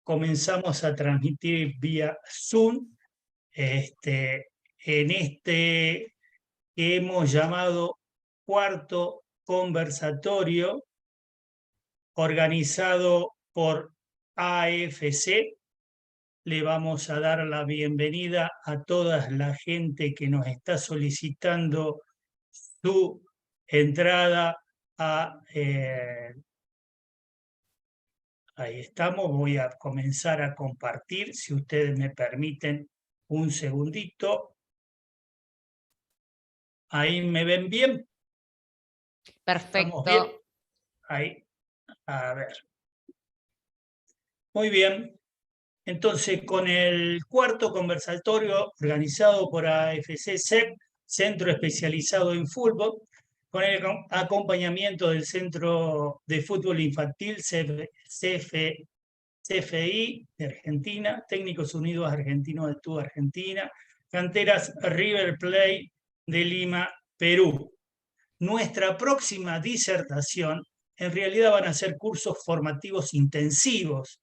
comenzamos a transmitir vía Zoom, en este que hemos llamado cuarto conversatorio organizado por AFC. Le vamos a dar la bienvenida a toda la gente que nos está solicitando su entrada a... ahí estamos, voy a comenzar a compartir, si ustedes me permiten un segundito. Ahí me ven bien. ¿Estamos bien? Perfecto. Ahí, a ver. Muy bien. Entonces, con el cuarto conversatorio organizado por AFC-CEP, Centro Especializado en Fútbol, con el acompañamiento del Centro de Fútbol Infantil CFI de Argentina, Técnicos Unidos Argentinos de TUA Argentina, Canteras River Plate de Lima, Perú. Nuestra próxima disertación, en realidad van a ser cursos formativos intensivos.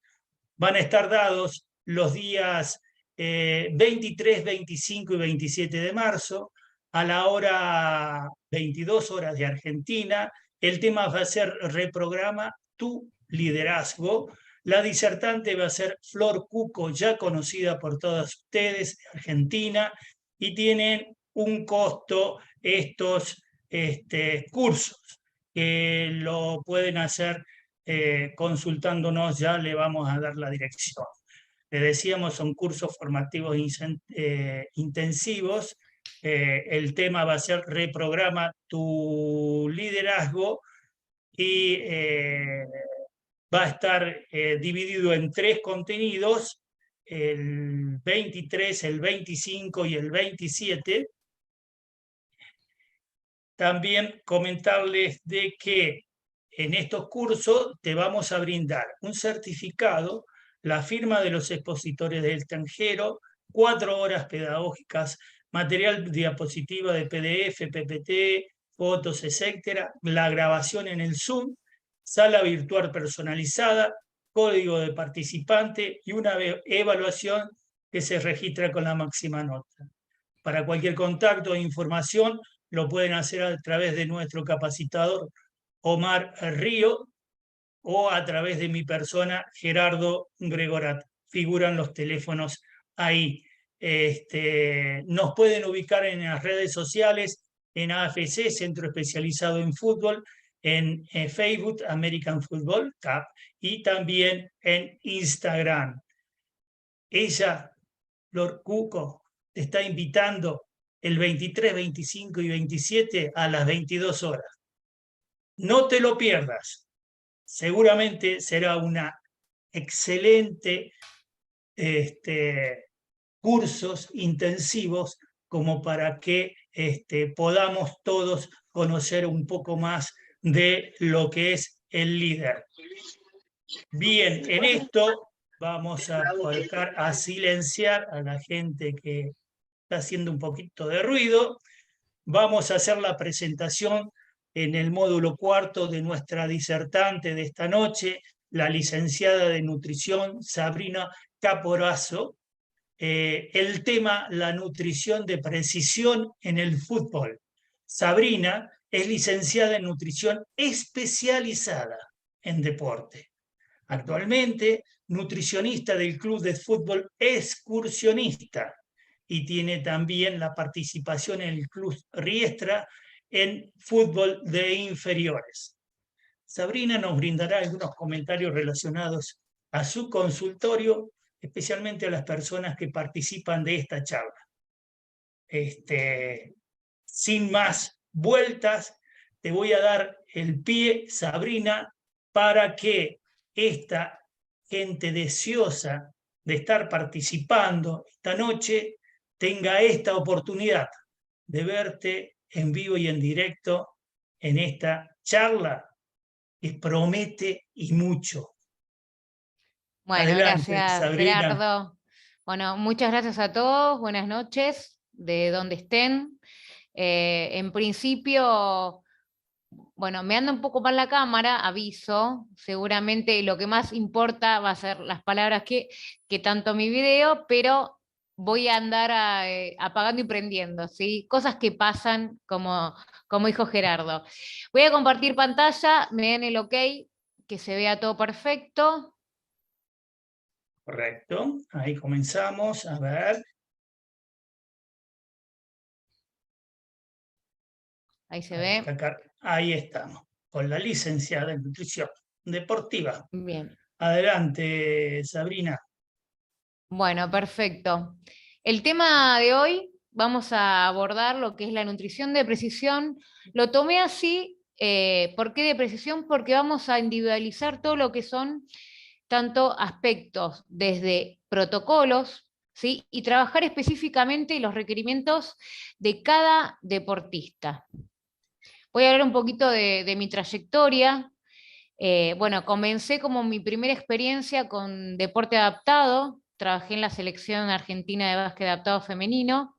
Van a estar dados los días 23, 25 y 27 de marzo, a la hora 22 horas de Argentina. El tema va a ser Reprograma tu liderazgo. La disertante va a ser Flor Cuco, ya conocida por todos ustedes, de Argentina, y tienen un costo estos cursos, que lo pueden hacer consultándonos, ya le vamos a dar la dirección. Le decíamos, son cursos formativos intensivos. El tema va a ser Reprograma tu liderazgo y va a estar dividido en 3 contenidos, el 23, el 25 y el 27. También comentarles de que en estos cursos te vamos a brindar un certificado, la firma de los expositores del extranjero, 4 horas pedagógicas, material diapositiva de PDF, PPT, fotos, etcétera, la grabación en el Zoom, sala virtual personalizada, código de participante y una evaluación que se registra con la máxima nota. Para cualquier contacto e información lo pueden hacer a través de nuestro capacitador Omar Río o a través de mi persona Gerardo Gregorat. Figuran los teléfonos ahí. Nos pueden ubicar en las redes sociales, en AFC, Centro Especializado en Fútbol, en Facebook, American Football Cup, y también en Instagram. Ella, Flor Cuco, te está invitando el 23, 25 y 27 a las 22 horas. No te lo pierdas. Seguramente será una excelente cursos intensivos como para que podamos todos conocer un poco más de lo que es el líder. Bien, en esto vamos a colocar a silenciar a la gente que está haciendo un poquito de ruido. Vamos a hacer la presentación en el módulo cuarto de nuestra disertante de esta noche, la licenciada de nutrición Sabrina Caporaso. El tema, la nutrición de precisión en el fútbol. Sabrina es licenciada en nutrición especializada en deporte. Actualmente, nutricionista del Club de Fútbol Excursionista, y tiene también la participación en el Club Riestra en fútbol de inferiores. Sabrina nos brindará algunos comentarios relacionados a su consultorio, especialmente a las personas que participan de esta charla. Sin más vueltas, te voy a dar el pie, Sabrina, para que esta gente deseosa de estar participando esta noche tenga esta oportunidad de verte en vivo y en directo en esta charla que promete y mucho. Bueno, Adelante, gracias, Sabrina. Gerardo. Bueno, muchas gracias a todos. Buenas noches, de donde estén. En principio, Bueno, me anda un poco mal la cámara, aviso. Seguramente lo que más importa va a ser las palabras que tanto mi video, pero voy a andar apagando y prendiendo, ¿sí? Cosas que pasan, como dijo Gerardo. Voy a compartir pantalla, me den el ok, que se vea todo perfecto. Correcto. Ahí comenzamos. A ver. Ahí se Ahí ve. está, ahí estamos. Con la licenciada en nutrición deportiva. Bien. Adelante, Sabrina. Bueno, perfecto. El tema de hoy vamos a abordar lo que es la nutrición de precisión. Lo tomé así, ¿por qué de precisión? Porque vamos a individualizar todo lo que son tanto aspectos desde protocolos, ¿sí? Y trabajar específicamente los requerimientos de cada deportista. Voy a hablar un poquito de mi trayectoria. Bueno, comencé como mi primera experiencia con deporte adaptado. Trabajé en la selección argentina de básquet adaptado femenino.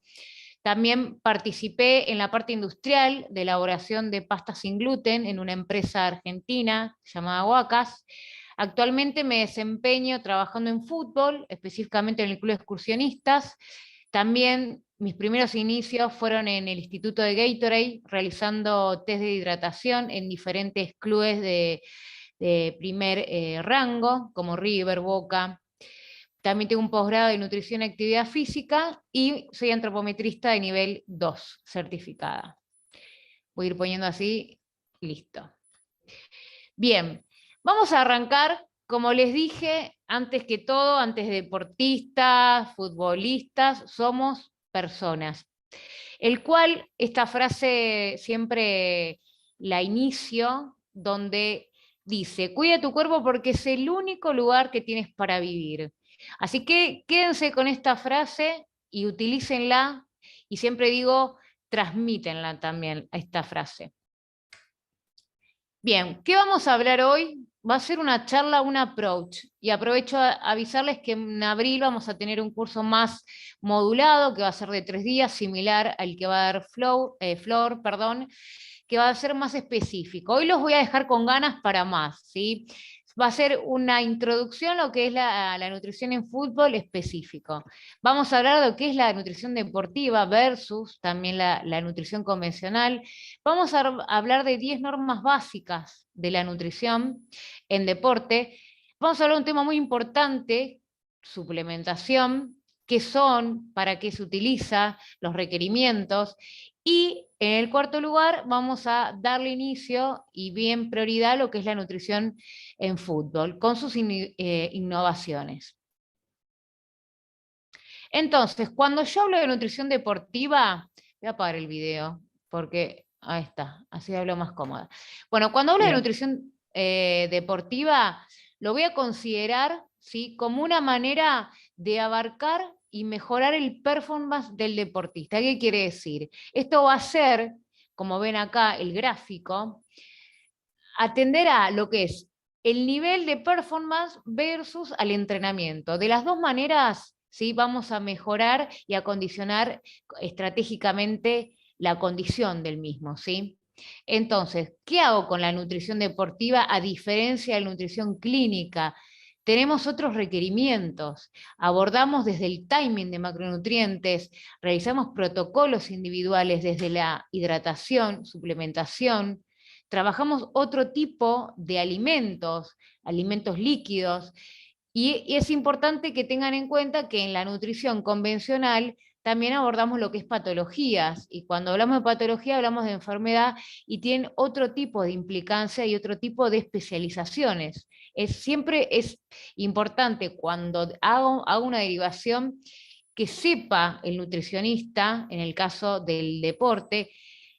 También participé en la parte industrial de elaboración de pastas sin gluten en una empresa argentina llamada Huacas. Actualmente me desempeño trabajando en fútbol, específicamente en el Club de Excursionistas. También mis primeros inicios fueron en el Instituto de Gatorade, realizando test de hidratación en diferentes clubes de primer rango, como River, Boca. También tengo un posgrado de nutrición y actividad física y soy antropometrista de nivel 2, certificada. Voy a ir poniendo así, listo. Bien, vamos a arrancar, como les dije, antes que todo, antes de deportistas, futbolistas, somos personas. El cual esta frase siempre la inicio donde dice, cuida tu cuerpo porque es el único lugar que tienes para vivir. Así que quédense con esta frase y utilícenla, y siempre digo, transmítenla también a esta frase. Bien, ¿qué vamos a hablar hoy? Va a ser una charla, un approach, y aprovecho a avisarles que en abril vamos a tener un curso más modulado, que va a ser de 3 días, similar al que va a dar Flor, perdón, que va a ser más específico. Hoy los voy a dejar con ganas para más, ¿sí? Va a ser una introducción a lo que es la nutrición en fútbol específico. Vamos a hablar de lo que es la nutrición deportiva versus también la nutrición convencional. Vamos a hablar de 10 normas básicas de la nutrición en deporte. Vamos a hablar de un tema muy importante, suplementación, qué son, para qué se utiliza, los requerimientos. Y en el cuarto lugar vamos a darle inicio y bien prioridad a lo que es la nutrición en fútbol, con sus innovaciones. Entonces, cuando yo hablo de nutrición deportiva, voy a apagar el video, porque ahí está, así hablo más cómoda. Bueno, cuando hablo de Bien. nutrición deportiva, lo voy a considerar, ¿sí?, como una manera de abarcar y mejorar el performance del deportista. ¿Qué quiere decir? Esto va a ser, como ven acá el gráfico, atender a lo que es el nivel de performance versus al entrenamiento. De las dos maneras, ¿sí?, vamos a mejorar y acondicionar estratégicamente la condición del mismo, ¿sí? Entonces, ¿qué hago con la nutrición deportiva a diferencia de la nutrición clínica? Tenemos otros requerimientos, abordamos desde el timing de macronutrientes, realizamos protocolos individuales desde la hidratación, suplementación, trabajamos otro tipo de alimentos, alimentos líquidos, y es importante que tengan en cuenta que en la nutrición convencional también abordamos lo que es patologías, y cuando hablamos de patología hablamos de enfermedad y tienen otro tipo de implicancia y otro tipo de especializaciones. Siempre es importante cuando hago una derivación que sepa el nutricionista, en el caso del deporte,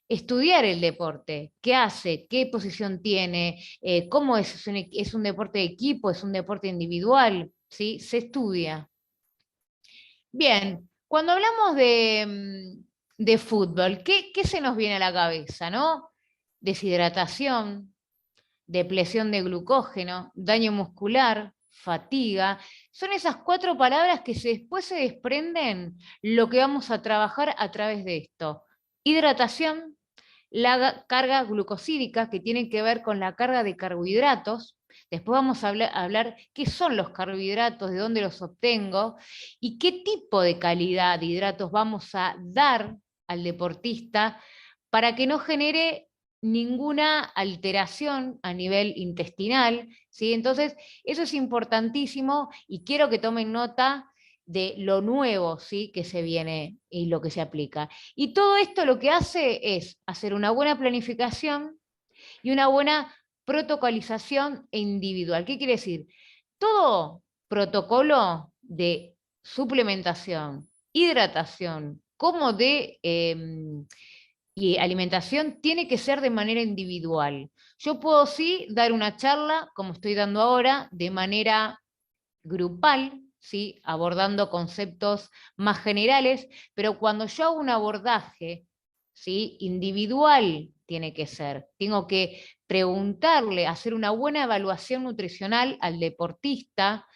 estudiar el deporte, qué hace, qué posición tiene, cómo es un deporte de equipo, es un deporte individual, ¿sí? Se estudia. Bien, cuando hablamos de fútbol, ¿qué se nos viene a la cabeza, no? Deshidratación, depresión de glucógeno, daño muscular, fatiga. Son esas 4 palabras que después se desprenden lo que vamos a trabajar a través de esto. Hidratación, la carga glucosídica, que tiene que ver con la carga de carbohidratos. Después vamos a hablar qué son los carbohidratos, de dónde los obtengo y qué tipo de calidad de hidratos vamos a dar al deportista para que no genere ninguna alteración a nivel intestinal, ¿sí? Entonces, eso es importantísimo y quiero que tomen nota de lo nuevo, ¿sí?, que se viene y lo que se aplica. Y todo esto lo que hace es hacer una buena planificación y una buena protocolización individual. ¿Qué quiere decir? Todo protocolo de suplementación, hidratación, como de y alimentación tiene que ser de manera individual. Yo puedo sí dar una charla, como estoy dando ahora, de manera grupal, ¿sí?, abordando conceptos más generales, pero cuando yo hago un abordaje, ¿sí?, individual tiene que ser. Tengo que preguntarle, hacer una buena evaluación nutricional al deportista,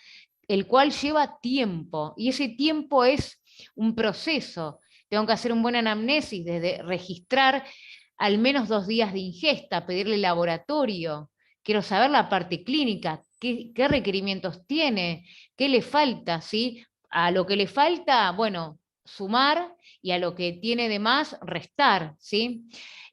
el cual lleva tiempo, y ese tiempo es un proceso. Tengo que hacer un buen anamnesis, desde registrar al menos 2 días de ingesta, pedirle laboratorio, quiero saber la parte clínica, qué requerimientos tiene, qué le falta, ¿sí? A lo que le falta, bueno, sumar, y a lo que tiene de más, restar, ¿sí?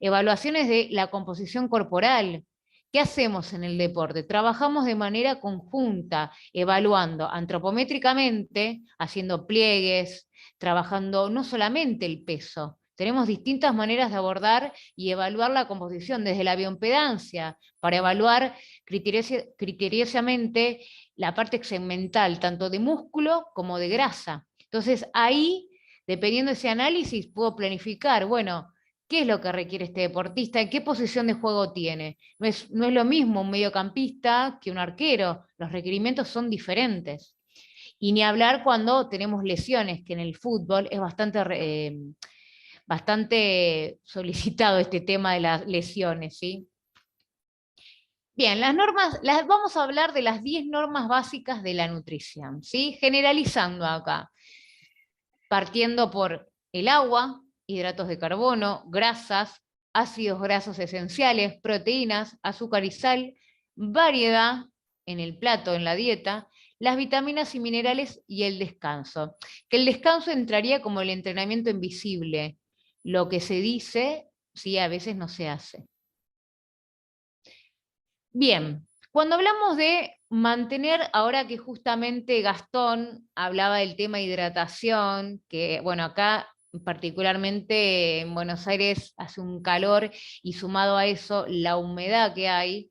Evaluaciones de la composición corporal. ¿Qué hacemos en el deporte? Trabajamos de manera conjunta, evaluando antropométricamente, haciendo pliegues, trabajando no solamente el peso. Tenemos distintas maneras de abordar y evaluar la composición, desde la bioimpedancia, para evaluar criteriosamente la parte segmental, tanto de músculo como de grasa. Entonces ahí, dependiendo de ese análisis, puedo planificar, bueno, ¿qué es lo que requiere este deportista? ¿En qué posición de juego tiene? No es lo mismo un mediocampista que un arquero, los requerimientos son diferentes. Y ni hablar cuando tenemos lesiones, que en el fútbol es bastante solicitado este tema de las lesiones, ¿sí? Bien, las normas, vamos a hablar de las 10 normas básicas de la nutrición, ¿sí? Generalizando acá, partiendo por el agua, hidratos de carbono, grasas, ácidos grasos esenciales, proteínas, azúcar y sal, variedad en el plato, en la dieta, las vitaminas y minerales y el descanso. Que el descanso entraría como el entrenamiento invisible, lo que se dice, sí, a veces no se hace. Bien, cuando hablamos de mantener, ahora que justamente Gastón hablaba del tema hidratación, que bueno, acá particularmente en Buenos Aires hace un calor y sumado a eso la humedad que hay,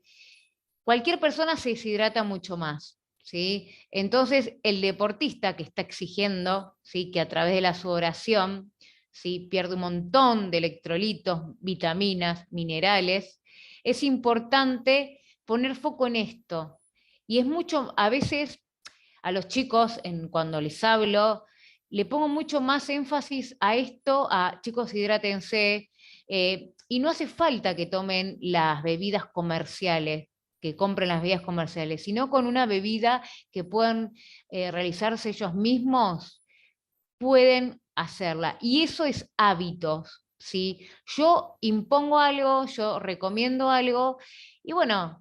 cualquier persona se deshidrata mucho más, ¿sí? Entonces el deportista que está exigiendo, ¿sí?, que a través de la sudoración, ¿sí?, pierde un montón de electrolitos, vitaminas, minerales, es importante poner foco en esto. Y es mucho, a veces a los chicos, cuando les hablo, le pongo mucho más énfasis a esto, a chicos, hidrátense, y no hace falta que tomen las bebidas comerciales, que compren las bebidas comerciales, sino con una bebida que puedan realizarse ellos mismos, pueden hacerla. Y eso es hábitos, ¿sí? Yo impongo algo, yo recomiendo algo, y bueno,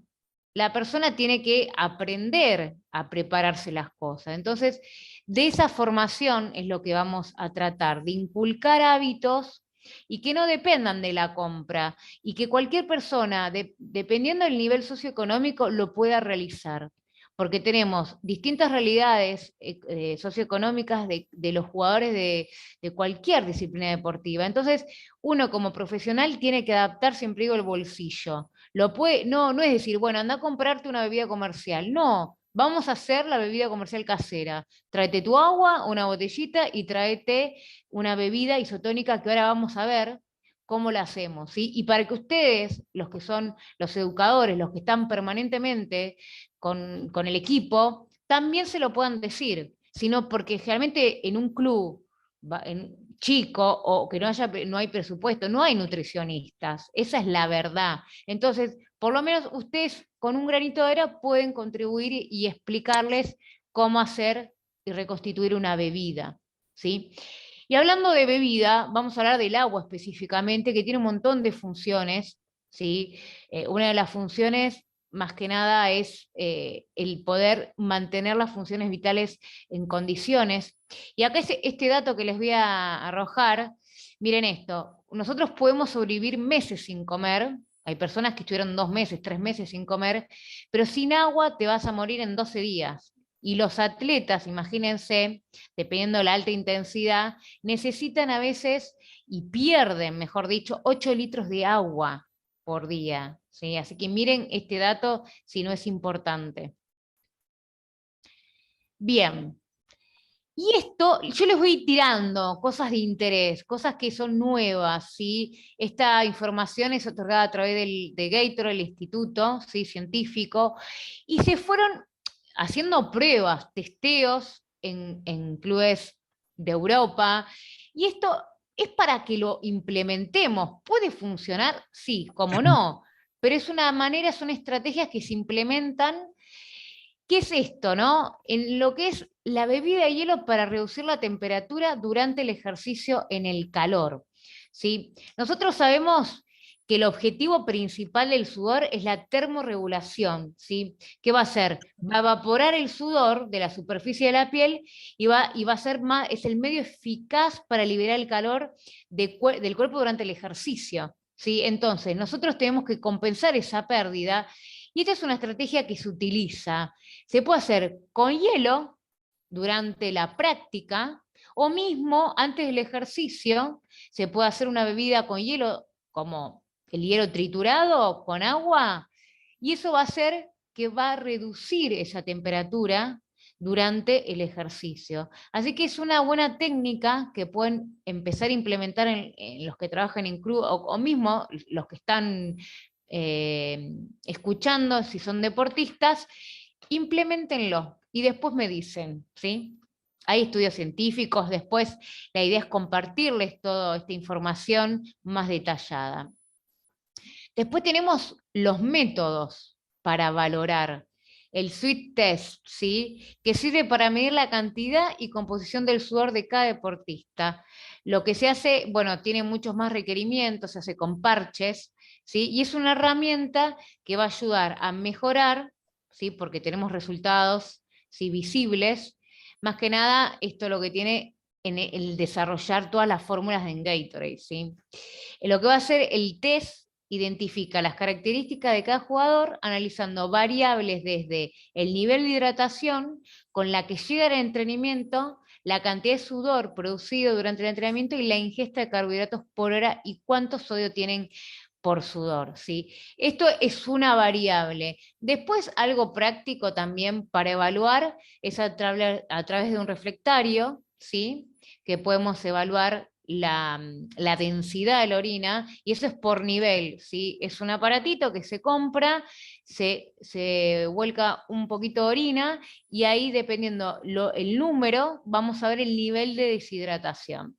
la persona tiene que aprender a prepararse las cosas. Entonces, de esa formación es lo que vamos a tratar, de inculcar hábitos y que no dependan de la compra, y que cualquier persona, dependiendo del nivel socioeconómico, lo pueda realizar. Porque tenemos distintas realidades socioeconómicas de los jugadores de cualquier disciplina deportiva. Entonces, uno como profesional tiene que adaptar, siempre digo, el bolsillo. No es decir, bueno, anda a comprarte una bebida comercial. No, vamos a hacer la bebida comercial casera. Tráete tu agua, una botellita, y tráete una bebida isotónica, que ahora vamos a ver cómo la hacemos, ¿sí? Y para que ustedes, los que son los educadores, los que están permanentemente con el equipo, también se lo puedan decir, sino porque generalmente en un club chico, o que no hay presupuesto, no hay nutricionistas, esa es la verdad. Entonces, por lo menos ustedes con un granito de arena pueden contribuir y explicarles cómo hacer y reconstituir una bebida, ¿sí? Y hablando de bebida, vamos a hablar del agua específicamente, que tiene un montón de funciones, ¿sí? Una de las funciones, más que nada, es el poder mantener las funciones vitales en condiciones. Y acá este dato que les voy a arrojar, miren esto, nosotros podemos sobrevivir meses sin comer, hay personas que estuvieron 2 meses, 3 meses sin comer, pero sin agua te vas a morir en 12 días. Y los atletas, imagínense, dependiendo de la alta intensidad, necesitan a veces, y pierden, mejor dicho, 8 litros de agua por día. ¿Sí? Así que miren este dato si no es importante. Bien. Y esto, yo les voy tirando cosas de interés, cosas que son nuevas, ¿sí? Esta información es otorgada a través de Gatorade, el instituto, ¿sí? Científico, y se fueron haciendo pruebas, testeos en clubes de Europa, y esto es para que lo implementemos. ¿Puede funcionar? Sí, como no, pero es una manera, son estrategias que se implementan. ¿Qué es esto, no? En lo que es la bebida de hielo para reducir la temperatura durante el ejercicio en el calor, ¿sí? Nosotros sabemos que el objetivo principal del sudor es la termorregulación, ¿sí? ¿Qué va a hacer? Va a evaporar el sudor de la superficie de la piel y va a ser más, es el medio eficaz para liberar el calor del cuerpo durante el ejercicio, ¿sí? Entonces, nosotros tenemos que compensar esa pérdida y esta es una estrategia que se utiliza. Se puede hacer con hielo durante la práctica o mismo antes del ejercicio. Se puede hacer una bebida con hielo, como el hielo triturado con agua, y eso va a hacer que va a reducir esa temperatura durante el ejercicio. Así que es una buena técnica que pueden empezar a implementar en los que trabajan en club o mismo los que están escuchando, si son deportistas, implementenlo y después me dicen, ¿sí? Hay estudios científicos, después la idea es compartirles toda esta información más detallada. Después tenemos los métodos para valorar. El sweat test, ¿sí? Que sirve para medir la cantidad y composición del sudor de cada deportista. Lo que se hace, bueno, tiene muchos más requerimientos, se hace con parches, ¿sí? Y es una herramienta que va a ayudar a mejorar, ¿sí? Porque tenemos resultados, ¿sí? Visibles. Más que nada, esto lo que tiene en el desarrollar todas las fórmulas de Gatorade, ¿sí? Lo que va a hacer el test identifica las características de cada jugador analizando variables desde el nivel de hidratación con la que llega el entrenamiento, la cantidad de sudor producido durante el entrenamiento y la ingesta de carbohidratos por hora y cuánto sodio tienen por sudor, ¿sí? Esto es una variable. Después, algo práctico también para evaluar es a través de un reflectario, ¿sí? Que podemos evaluar la densidad de la orina, y eso es por nivel, ¿sí? Es un aparatito que se compra, se vuelca un poquito de orina, y ahí, dependiendo el número, vamos a ver el nivel de deshidratación.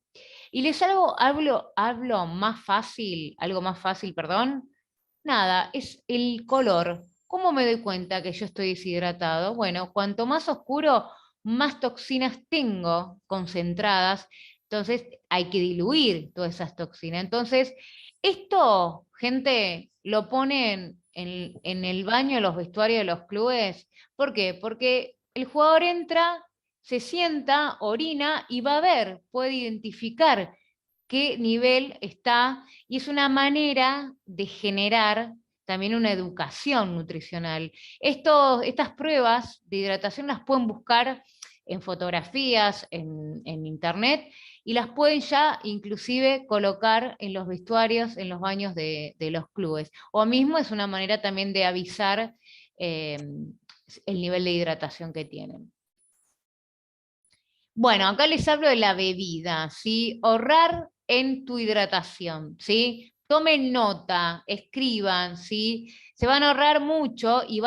Y les hablo más fácil, algo más fácil, perdón. Nada, es el color. ¿Cómo me doy cuenta que yo estoy deshidratado? Bueno, cuanto más oscuro, más toxinas tengo concentradas, entonces hay que diluir todas esas toxinas. Entonces, esto, gente, lo ponen en el baño de los vestuarios de los clubes. ¿Por qué? Porque el jugador entra, se sienta, orina y va a ver, puede identificar qué nivel está, y es una manera de generar también una educación nutricional. Estas pruebas de hidratación las pueden buscar en fotografías, en internet, y las pueden ya inclusive colocar en los vestuarios, en los baños de los clubes. O mismo es una manera también de avisar el nivel de hidratación que tienen. Bueno, acá les hablo de la bebida, ¿sí? Ahorrar en tu hidratación, ¿sí? Tomen nota, escriban, ¿sí? Se van a ahorrar mucho y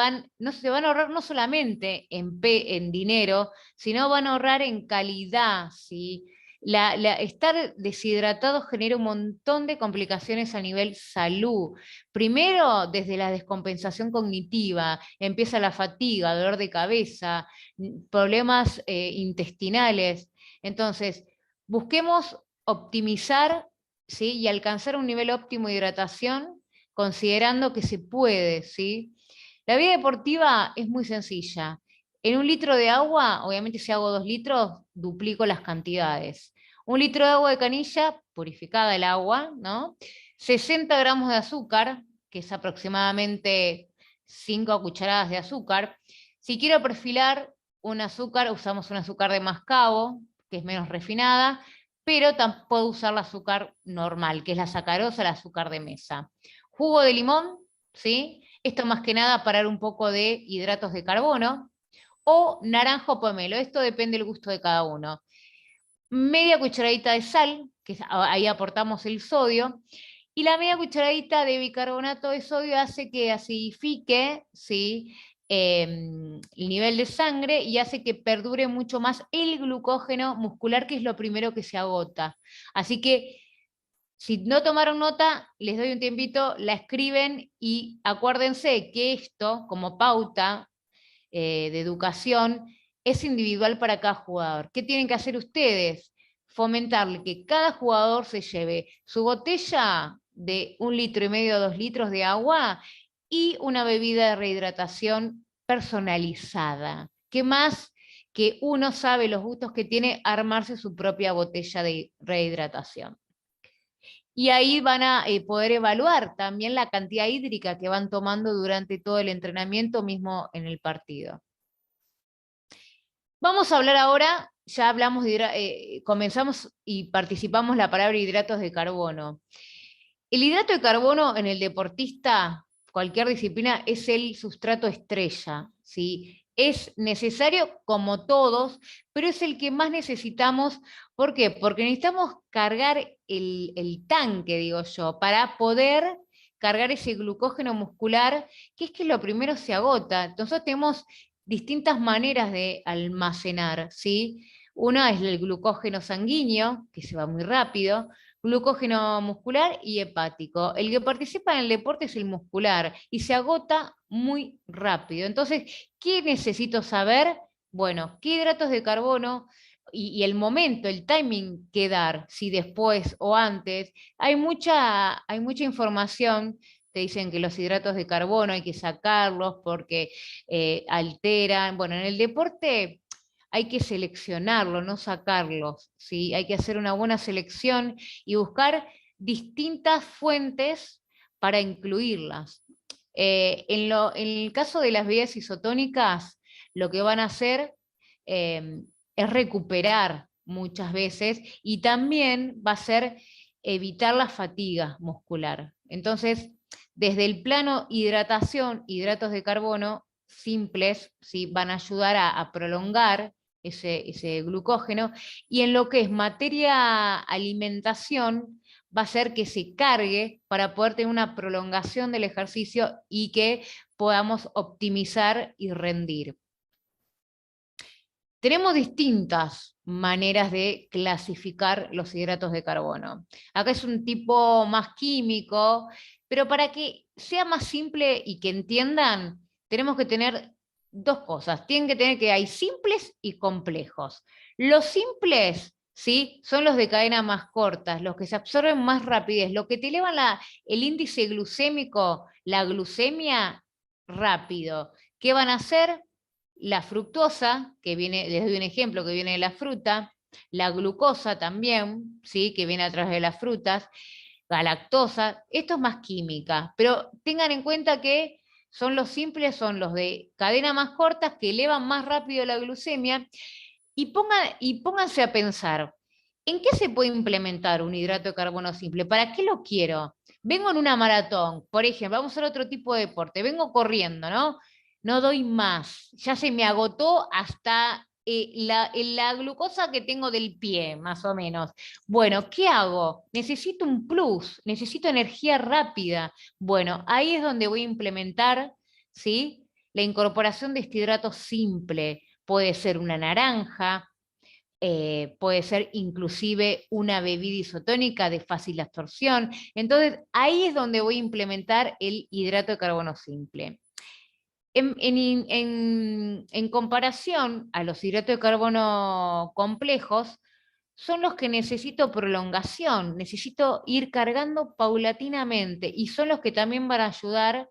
se van a ahorrar no solamente en dinero, sino van a ahorrar en calidad, ¿sí? Estar deshidratado genera un montón de complicaciones a nivel salud. Primero, desde la descompensación cognitiva, empieza la fatiga, dolor de cabeza, problemas intestinales. Entonces, busquemos optimizar, ¿sí? Y alcanzar un nivel óptimo de hidratación, considerando que se puede, ¿sí? La vida deportiva es muy sencilla. En 1 litro de agua, obviamente si hago 2 litros, duplico las cantidades. 1 litro de agua de canilla, purificada el agua, ¿no? 60 gramos de azúcar, que es aproximadamente 5 cucharadas de azúcar. Si quiero perfilar un azúcar, usamos un azúcar de mascabo, que es menos refinada, pero tampoco puedo usar el azúcar normal, que es la sacarosa, el azúcar de mesa. Jugo de limón, ¿sí? Esto más que nada para dar un poco de hidratos de carbono, o naranja o pomelo, esto depende del gusto de cada uno. Media cucharadita de sal, que ahí aportamos el sodio, y la media cucharadita de bicarbonato de sodio hace que acidifique, ¿sí? El nivel de sangre y hace que perdure mucho más el glucógeno muscular, que es lo primero que se agota. Así que si no tomaron nota, les doy un tiempito, la escriben y acuérdense que esto, como pauta de educación, es individual para cada jugador. ¿Qué tienen que hacer ustedes? Fomentarle que cada jugador se lleve su botella de 1,5 litros, 2 litros de agua y una bebida de rehidratación personalizada. ¿Qué más? Que uno sabe los gustos que tiene, armarse su propia botella de rehidratación. Y ahí van a poder evaluar también la cantidad hídrica que van tomando durante todo el entrenamiento mismo en el partido. Vamos a hablar ahora, ya hablamos comenzamos y participamos la palabra hidratos de carbono. El hidrato de carbono en el deportista, cualquier disciplina, es el sustrato estrella, ¿sí? Es necesario como todos, pero es el que más necesitamos. ¿Por qué? Porque necesitamos cargar el tanque, digo yo, para poder cargar ese glucógeno muscular, que es lo primero se agota. Entonces tenemos distintas maneras de almacenar, ¿sí? Una es el glucógeno sanguíneo, que se va muy rápido, glucógeno muscular y hepático. El que participa en el deporte es el muscular y se agota muy rápido. Entonces, ¿qué necesito saber? Bueno, ¿qué hidratos de carbono y el momento, el timing que dar? Si después o antes. Hay mucha información. Te dicen que los hidratos de carbono hay que sacarlos porque alteran. Bueno, en el deporte hay que seleccionarlo, no sacarlos, ¿sí? Hay que hacer una buena selección y buscar distintas fuentes para incluirlas. En el caso de las bebidas isotónicas, lo que van a hacer es recuperar muchas veces y también va a ser evitar la fatiga muscular. Entonces, desde el plano hidratación, hidratos de carbono simples, ¿sí? Van a ayudar a prolongar ese glucógeno, y en lo que es materia alimentación, va a ser que se cargue para poder tener una prolongación del ejercicio y que podamos optimizar y rendir. Tenemos distintas maneras de clasificar los hidratos de carbono. Acá es un tipo más químico, pero para que sea más simple y que entiendan, tenemos que tener dos cosas. Tienen que tener que hay simples y complejos. Los simples, ¿sí? Son los de cadena más cortas, los que se absorben más rapidez, los que te elevan el índice glucémico, la glucemia, rápido. ¿Qué van a hacer? La fructosa, que viene, les doy un ejemplo, que viene de la fruta, la glucosa también, ¿sí? Que viene a través de las frutas, la lactosa, esto es más química, pero tengan en cuenta que son los simples, son los de cadena más cortas que elevan más rápido la glucemia, y pónganse a pensar, ¿en qué se puede implementar un hidrato de carbono simple? ¿Para qué lo quiero? Vengo en una maratón, por ejemplo, vamos a hacer otro tipo de deporte, vengo corriendo, ¿no? No doy más, ya se me agotó hasta la glucosa que tengo del pie, más o menos. Bueno, ¿qué hago? Necesito un plus, necesito energía rápida. Bueno, ahí es donde voy a implementar, ¿sí? La incorporación de este hidrato simple. Puede ser una naranja, puede ser inclusive una bebida isotónica de fácil absorción. Entonces, ahí es donde voy a implementar el hidrato de carbono simple. En comparación a los hidratos de carbono complejos, son los que necesito prolongación, necesito ir cargando paulatinamente y son los que también van a ayudar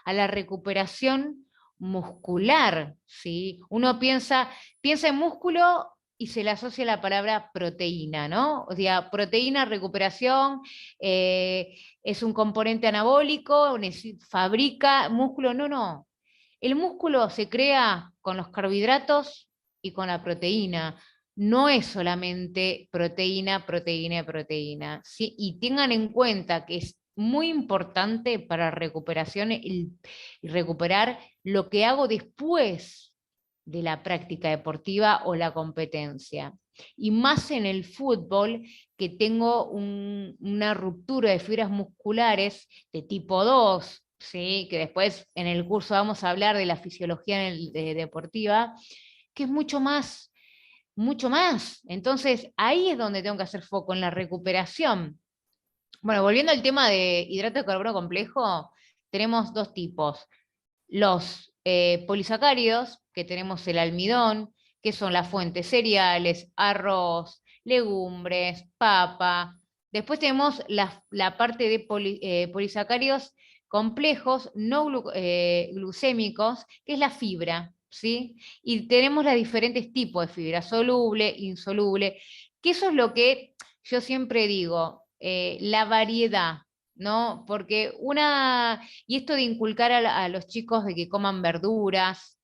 a la recuperación muscular, ¿sí? Uno piensa en músculo y se le asocia la palabra proteína, ¿no? O sea, proteína, recuperación, es un componente anabólico, fabrica músculo, no. El músculo se crea con los carbohidratos y con la proteína. No es solamente proteína, proteína, proteína. ¿Sí? Y tengan en cuenta que es muy importante para recuperación y recuperar lo que hago después de la práctica deportiva o la competencia. Y más en el fútbol, que tengo una ruptura de fibras musculares de tipo 2, ¿sí? Que después en el curso vamos a hablar de la fisiología deportiva, que es mucho más, mucho más. Entonces ahí es donde tengo que hacer foco, en la recuperación. Bueno, volviendo al tema de hidrato de carbono complejo, tenemos dos tipos. Los polisacáridos, que tenemos el almidón, que son las fuentes cereales, arroz, legumbres, papa. Después tenemos la parte de polisacáridos complejos, no glucémicos, que es la fibra, ¿sí? Y tenemos los diferentes tipos de fibra, soluble, insoluble, que eso es lo que yo siempre digo, la variedad, ¿no? Porque y esto de inculcar a los chicos de que coman verduras,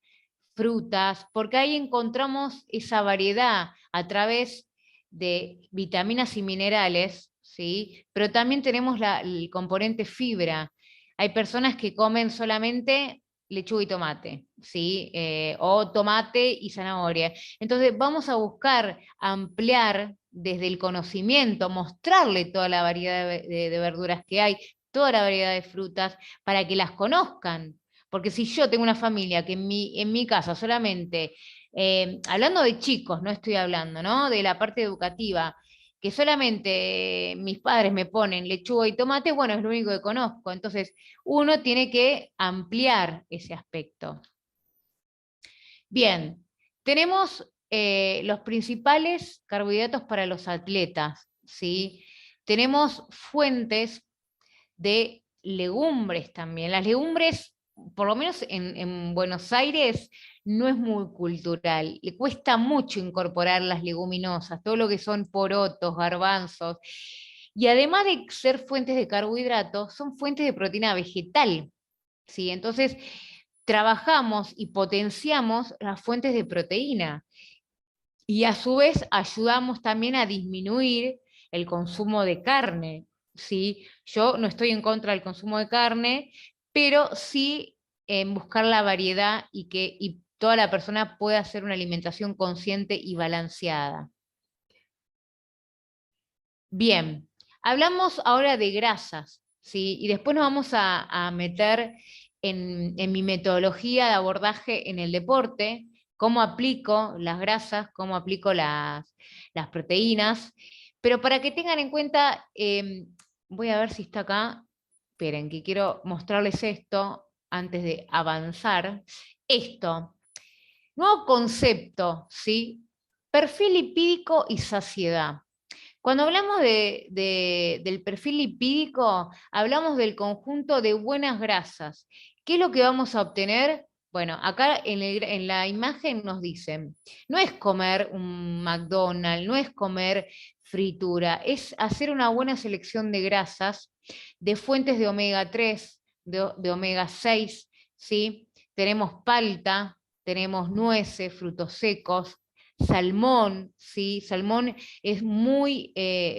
frutas, porque ahí encontramos esa variedad a través de vitaminas y minerales, ¿sí? Pero también tenemos el componente fibra. Hay personas que comen solamente lechuga y tomate, ¿sí? O tomate y zanahoria. Entonces vamos a buscar ampliar desde el conocimiento, mostrarle toda la variedad de verduras que hay, toda la variedad de frutas, para que las conozcan. Porque si yo tengo una familia que en mi casa solamente, hablando de chicos, no estoy hablando, ¿no? De la parte educativa, que solamente mis padres me ponen lechuga y tomate, bueno, es lo único que conozco. Entonces, uno tiene que ampliar ese aspecto. Bien, tenemos los principales carbohidratos para los atletas, ¿sí? Tenemos fuentes de legumbres también. Las legumbres, por lo menos en Buenos Aires, no es muy cultural. Le cuesta mucho incorporar las leguminosas, todo lo que son porotos, garbanzos. Y además de ser fuentes de carbohidratos, son fuentes de proteína vegetal, ¿sí? Entonces, trabajamos y potenciamos las fuentes de proteína. Y a su vez ayudamos también a disminuir el consumo de carne, ¿sí? Yo no estoy en contra del consumo de carne, pero sí en buscar la variedad y toda la persona pueda hacer una alimentación consciente y balanceada. Bien, hablamos ahora de grasas, ¿sí? Y después nos vamos a meter en mi metodología de abordaje en el deporte, cómo aplico las grasas, cómo aplico las proteínas, pero para que tengan en cuenta, voy a ver si está acá, esperen, que quiero mostrarles esto antes de avanzar. Esto, nuevo concepto, ¿sí? Perfil lipídico y saciedad. Cuando hablamos del perfil lipídico, hablamos del conjunto de buenas grasas. ¿Qué es lo que vamos a obtener? Bueno, acá en la imagen nos dicen, no es comer un McDonald's, no es comer fritura, es hacer una buena selección de grasas, de fuentes de omega 3, de omega 6, ¿sí? Tenemos palta, tenemos nueces, frutos secos, salmón, ¿sí? Salmón es muy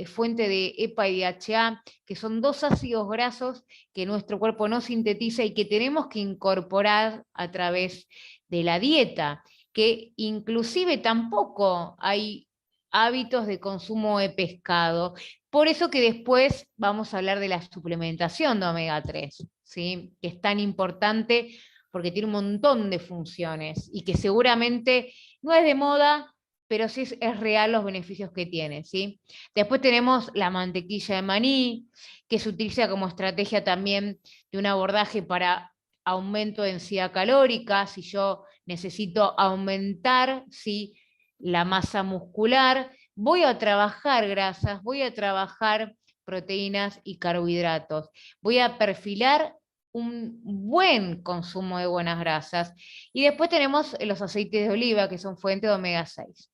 fuente de EPA y DHA, que son dos ácidos grasos que nuestro cuerpo no sintetiza y que tenemos que incorporar a través de la dieta, que inclusive tampoco hay hábitos de consumo de pescado. Por eso que después vamos a hablar de la suplementación de omega 3, ¿sí? Que es tan importante porque tiene un montón de funciones y que seguramente no es de moda, pero sí es real los beneficios que tiene, ¿sí? Después tenemos la mantequilla de maní, que se utiliza como estrategia también de un abordaje para aumento de densidad calórica, si yo necesito aumentar, ¿sí? La masa muscular, voy a trabajar grasas, voy a trabajar proteínas y carbohidratos. Voy a perfilar un buen consumo de buenas grasas. Y después tenemos los aceites de oliva, que son fuente de omega 6.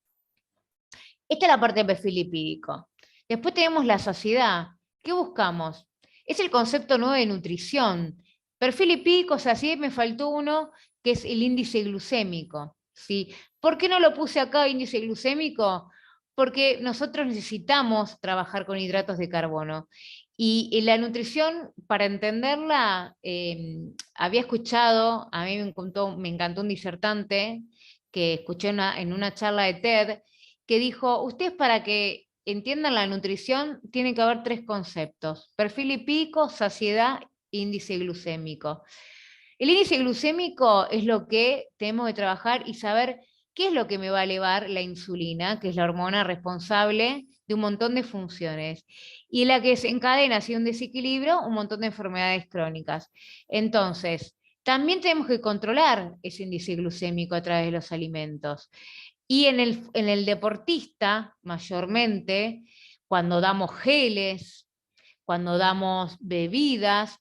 Esta es la parte del perfil lipídico. Después tenemos la saciedad. ¿Qué buscamos? Es el concepto nuevo de nutrición. Perfil lipídico, saciedad, me faltó uno, que es el índice glucémico. ¿Sí? ¿Por qué no lo puse acá, índice glucémico? Porque nosotros necesitamos trabajar con hidratos de carbono. Y la nutrición, para entenderla, había escuchado, a mí me encantó un disertante que escuché en una charla de TED, que dijo, ustedes para que entiendan la nutrición, tiene que haber 3 conceptos: perfil lipídico, saciedad, índice glucémico. El índice glucémico es lo que tenemos que trabajar y saber qué es lo que me va a elevar la insulina, que es la hormona responsable de un montón de funciones, y la que desencadena, así un desequilibrio, un montón de enfermedades crónicas. Entonces, también tenemos que controlar ese índice glucémico a través de los alimentos. Y en el deportista, mayormente, cuando damos geles, cuando damos bebidas,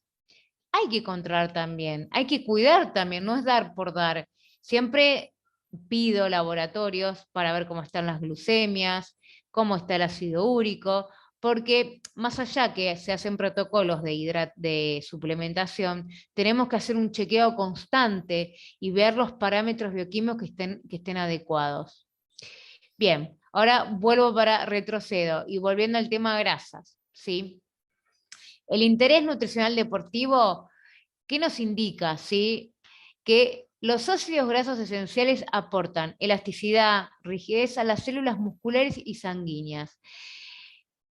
hay que controlar también, hay que cuidar también, no es dar por dar. Siempre pido laboratorios para ver cómo están las glucemias, cómo está el ácido úrico, porque más allá que se hacen protocolos de suplementación, tenemos que hacer un chequeo constante y ver los parámetros bioquímicos que estén adecuados. Bien, ahora retrocedo y volviendo al tema grasas, ¿sí? El interés nutricional deportivo, ¿qué nos indica? ¿Sí? Que los ácidos grasos esenciales aportan elasticidad, rigidez a las células musculares y sanguíneas.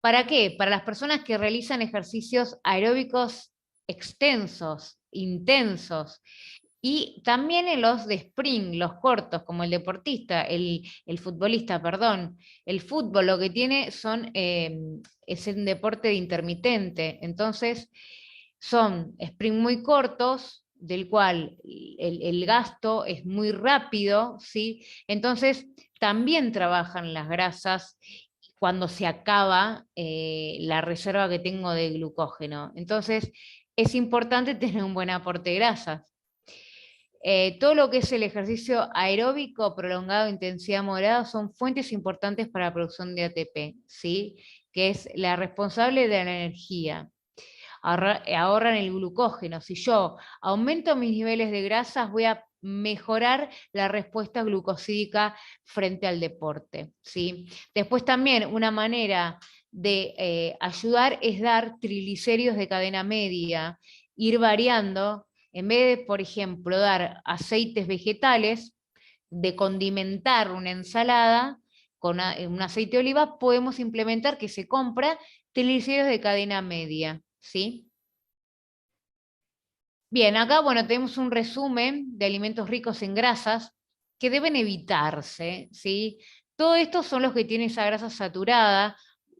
¿Para qué? Para las personas que realizan ejercicios aeróbicos extensos, intensos, y también en los de sprint, los cortos, como el deportista, el futbolista, perdón. El fútbol lo que tiene es un deporte de intermitente, entonces son sprint muy cortos, del cual el gasto es muy rápido, ¿sí? Entonces también trabajan las grasas cuando se acaba la reserva que tengo de glucógeno. Entonces es importante tener un buen aporte de grasas. Todo lo que es el ejercicio aeróbico prolongado, intensidad moderada, son fuentes importantes para la producción de ATP, ¿sí? Que es la responsable de la energía. Ahorran el glucógeno. Si yo aumento mis niveles de grasas, voy a mejorar la respuesta glucosídica frente al deporte, ¿sí? Después también una manera de ayudar es dar triglicéridos de cadena media, ir variando. En vez de, por ejemplo, dar aceites vegetales, de condimentar una ensalada con un aceite de oliva, podemos implementar que se compra triglicéridos de cadena media, ¿sí? Bien, acá, bueno, tenemos un resumen de alimentos ricos en grasas que deben evitarse, ¿sí? Todo esto son los que tienen esa grasa saturada,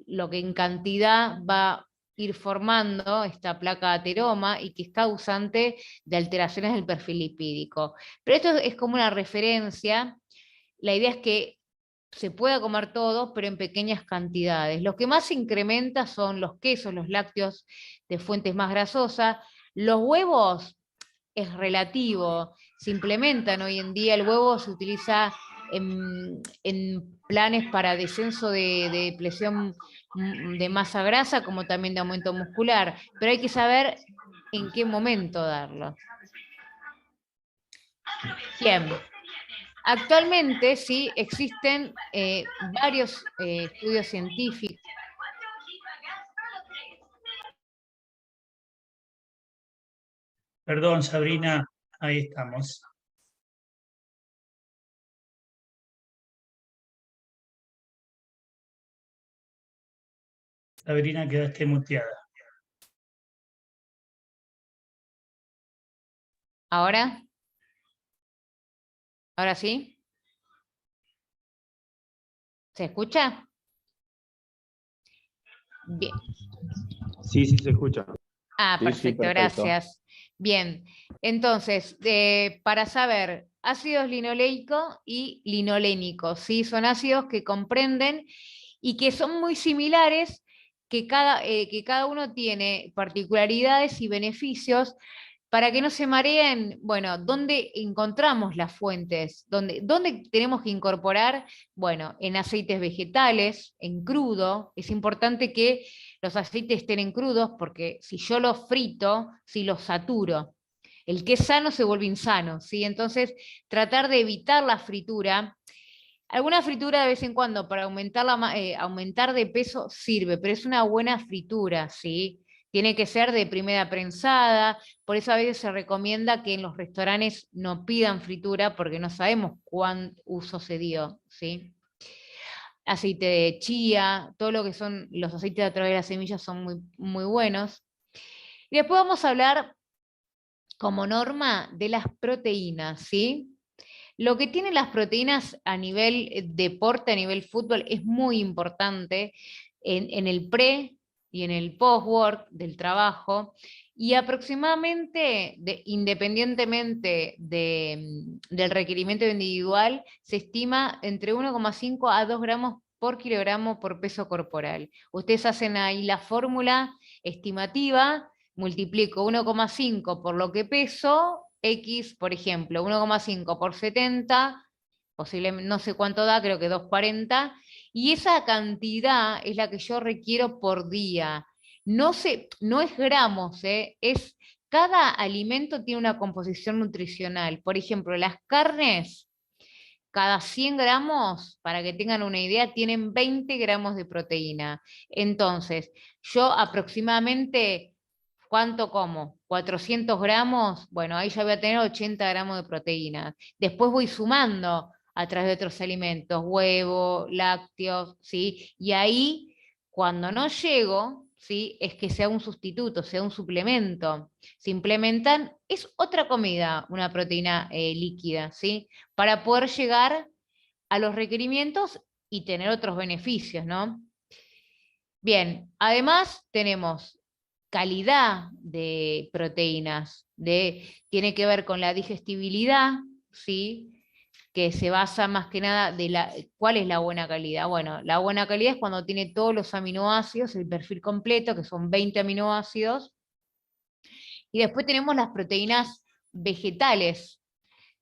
lo que en cantidad va a ir formando esta placa ateroma y que es causante de alteraciones del perfil lipídico. Pero esto es como una referencia. La idea es que se pueda comer todo, pero en pequeñas cantidades. Lo que más se incrementa son los quesos, los lácteos de fuentes más grasosas. Los huevos es relativo, se implementan hoy en día, el huevo se utiliza en planes para descenso de depresión de masa grasa, como también de aumento muscular, pero hay que saber en qué momento darlo. Bien. Actualmente sí existen varios estudios científicos. Perdón, Sabrina, ahí estamos. Sabrina, quedaste muteada. ¿Ahora? ¿Ahora sí? ¿Se escucha? Bien. Sí, sí, se escucha. Ah, Sí, perfecto, perfecto. gracias. Bien, entonces, para saber, ácidos linoleico y linolénico, ¿sí? Son ácidos que comprenden y que son muy similares, que cada uno tiene particularidades y beneficios. Para que no se mareen, bueno, ¿dónde encontramos las fuentes? ¿Dónde tenemos que incorporar? Bueno, en aceites vegetales, en crudo. Es importante que los aceites estén en crudos porque si yo los frito, si los saturo. El que es sano se vuelve insano, ¿sí? Entonces, tratar de evitar la fritura. Alguna fritura de vez en cuando para aumentar de peso sirve, pero es una buena fritura, ¿sí? Tiene que ser de primera prensada, por eso a veces se recomienda que en los restaurantes no pidan fritura porque no sabemos cuán uso se dio, ¿sí? Aceite de chía, todo lo que son los aceites a través de las semillas son muy, muy buenos. Y después vamos a hablar como norma de las proteínas, ¿sí? Lo que tienen las proteínas a nivel deporte, a nivel fútbol, es muy importante en el pre y en el post-work del trabajo, y aproximadamente, independientemente del requerimiento individual, se estima entre 1,5 a 2 gramos por kilogramo por peso corporal. Ustedes hacen ahí la fórmula estimativa, multiplico 1,5 por lo que peso, X, por ejemplo, 1,5 por 70, posiblemente, no sé cuánto da, creo que 2,40, y esa cantidad es la que yo requiero por día. No es gramos, es cada alimento tiene una composición nutricional. Por ejemplo, las carnes, cada 100 gramos, para que tengan una idea, tienen 20 gramos de proteína. Entonces, yo aproximadamente, ¿cuánto como? 400 gramos, bueno, ahí ya voy a tener 80 gramos de proteína. Después voy sumando a través de otros alimentos, huevo, lácteos, ¿sí? Y ahí, cuando no llego, ¿sí? Es que sea un sustituto, sea un suplemento. Se implementan, es otra comida, una proteína líquida, ¿sí? Para poder llegar a los requerimientos y tener otros beneficios, ¿no? Bien, además tenemos calidad de proteínas, tiene que ver con la digestibilidad, ¿sí? Que se basa más que nada ¿cuál es la buena calidad? Bueno, la buena calidad es cuando tiene todos los aminoácidos, el perfil completo, que son 20 aminoácidos, y después tenemos las proteínas vegetales,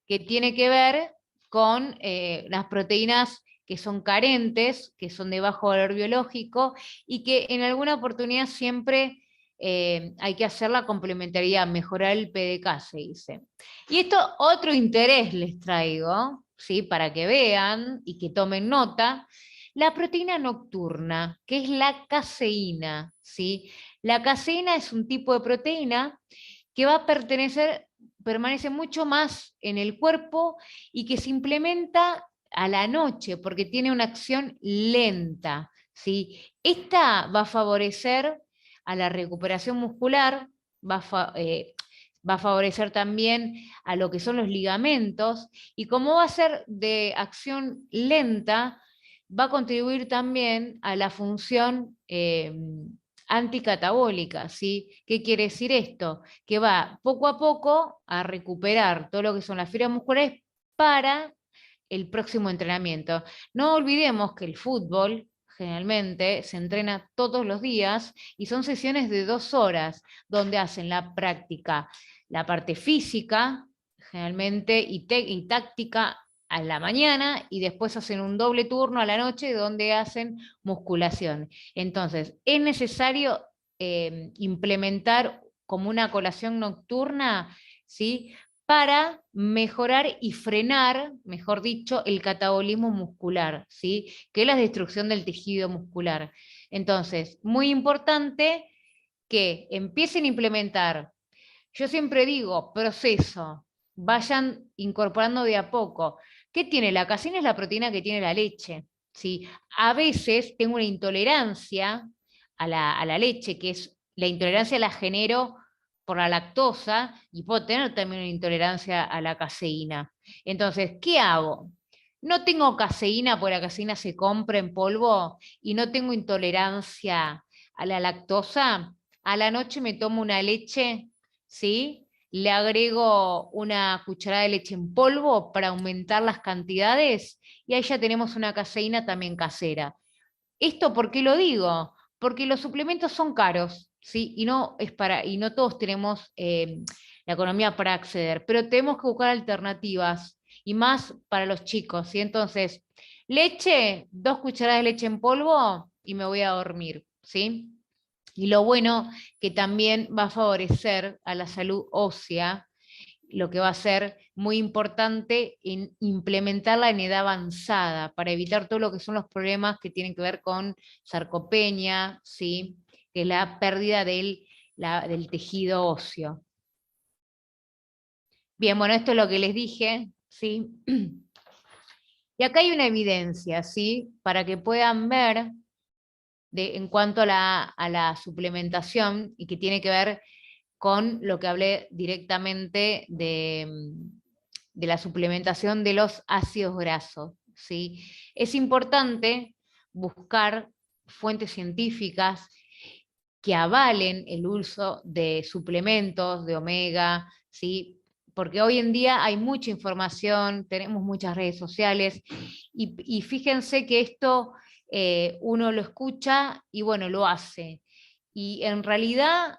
que tiene que ver con las proteínas que son carentes, que son de bajo valor biológico, y que en alguna oportunidad siempre hay que hacer la complementariedad, mejorar el PDK, se dice. Y esto, otro interés les traigo, ¿sí? Para que vean y que tomen nota, la proteína nocturna, que es la caseína, ¿sí? La caseína es un tipo de proteína que va a permanece mucho más en el cuerpo y que se implementa a la noche porque tiene una acción lenta, ¿sí? Esta va a favorecer a la recuperación muscular, va a favorecer también a lo que son los ligamentos, y como va a ser de acción lenta, va a contribuir también a la función anticatabólica, ¿sí? ¿Qué quiere decir esto? Que va poco a poco a recuperar todo lo que son las fibras musculares para el próximo entrenamiento. No olvidemos que el fútbol generalmente se entrena todos los días y son sesiones de 2 horas donde hacen la práctica, la parte física generalmente y táctica a la mañana, y después hacen un doble turno a la noche donde hacen musculación. Entonces, es necesario implementar como una colación nocturna, ¿sí? Para mejorar y frenar, mejor dicho, el catabolismo muscular, ¿sí? Que es la destrucción del tejido muscular. Entonces, muy importante que empiecen a implementar, yo siempre digo, proceso, vayan incorporando de a poco. ¿Qué tiene la caseína? Es la proteína que tiene la leche, ¿sí? A veces tengo una intolerancia a la leche, que es la intolerancia la genero por la lactosa, y puedo tener también una intolerancia a la caseína. Entonces, ¿qué hago? No tengo caseína porque la caseína se compra en polvo y no tengo intolerancia a la lactosa. A la noche me tomo una leche, ¿sí? Le agrego una cucharada de leche en polvo para aumentar las cantidades, y ahí ya tenemos una caseína también casera. ¿Esto por qué lo digo? Porque los suplementos son caros, ¿sí? Y no todos tenemos la economía para acceder, pero tenemos que buscar alternativas, y más para los chicos, ¿sí? Entonces, leche, 2 cucharadas de leche en polvo y me voy a dormir, ¿sí? Y lo bueno que también va a favorecer a la salud ósea, lo que va a ser muy importante en implementarla en edad avanzada para evitar todo lo que son los problemas que tienen que ver con sarcopenia, ¿sí? Que es la pérdida del tejido óseo. Bien, bueno, esto es lo que les dije, ¿sí? Y acá hay una evidencia, ¿sí? Para que puedan ver en cuanto a la suplementación, y que tiene que ver con lo que hablé directamente de la suplementación de los ácidos grasos, ¿sí? Es importante buscar fuentes científicas que avalen el uso de suplementos de omega, ¿sí? Porque hoy en día hay mucha información, tenemos muchas redes sociales, y fíjense que esto uno lo escucha y bueno, lo hace. Y en realidad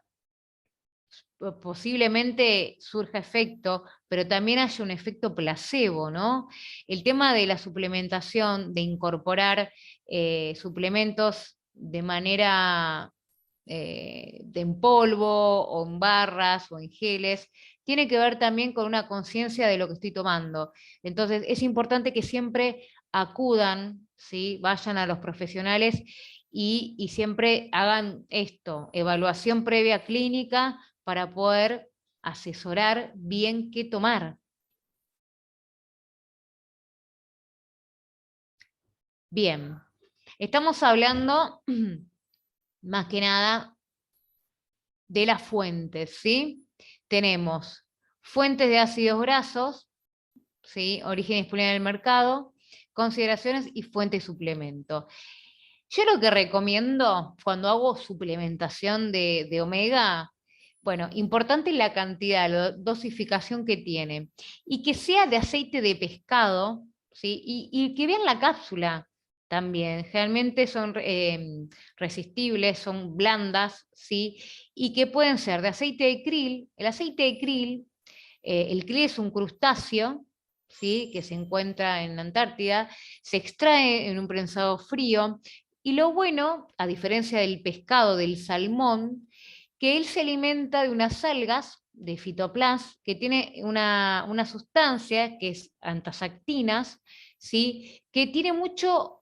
posiblemente surja efecto, pero también haya un efecto placebo, ¿no? El tema de la suplementación, de incorporar suplementos de manera en polvo o en barras o en geles, tiene que ver también con una conciencia de lo que estoy tomando. Entonces es importante que siempre acudan, ¿sí? Vayan a los profesionales y siempre hagan esto, evaluación previa clínica para poder asesorar bien qué tomar. Bien, estamos hablando más que nada de las fuentes, ¿sí? Tenemos fuentes de ácidos grasos, ¿sí? Origen disponible en el mercado, consideraciones y fuentes de suplemento. Yo lo que recomiendo cuando hago suplementación de omega, bueno, importante la cantidad, la dosificación que tiene, y que sea de aceite de pescado, ¿sí? Y que vean la cápsula también. Generalmente son resistibles, son blandas, ¿sí? Y que pueden ser de aceite de krill. El aceite de krill, el krill es un crustáceo, ¿sí? Que se encuentra en la Antártida, se extrae en un prensado frío, y lo bueno, a diferencia del pescado, del salmón, que él se alimenta de unas algas, de fitoplast, que tiene una sustancia que es antasactinas, ¿sí? Que tiene mucho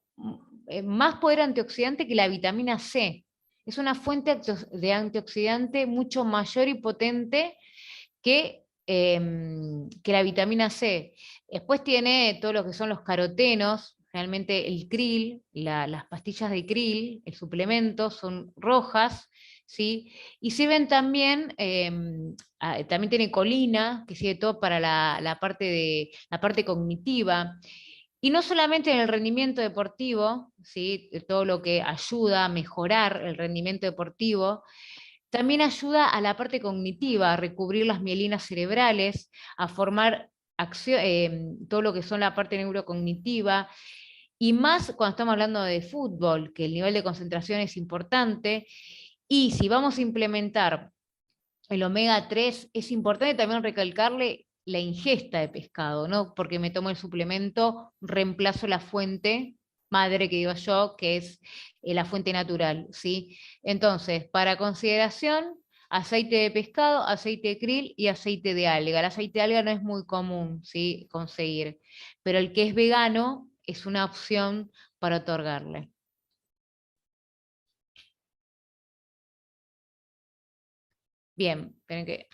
más poder antioxidante que la vitamina C. Es una fuente de antioxidante mucho mayor y potente que la vitamina C. Después tiene todo lo que son los carotenos, realmente el krill, las pastillas de krill, el suplemento, son rojas, ¿sí? Y sirven también, también tiene colina, que sirve todo para la parte cognitiva. Y no solamente en el rendimiento deportivo, ¿sí? Todo lo que ayuda a mejorar el rendimiento deportivo, también ayuda a la parte cognitiva, a recubrir las mielinas cerebrales, a formar todo lo que son la parte neurocognitiva, y más cuando estamos hablando de fútbol, que el nivel de concentración es importante. Y si vamos a implementar el omega 3, es importante también recalcarle la ingesta de pescado, ¿no? Porque me tomo el suplemento, reemplazo la fuente madre que digo yo, que es la fuente natural, ¿sí? Entonces, para consideración, aceite de pescado, aceite de krill y aceite de alga. El aceite de alga no es muy común, ¿sí? Conseguir, pero el que es vegano es una opción para otorgarle. Bien, esperen que...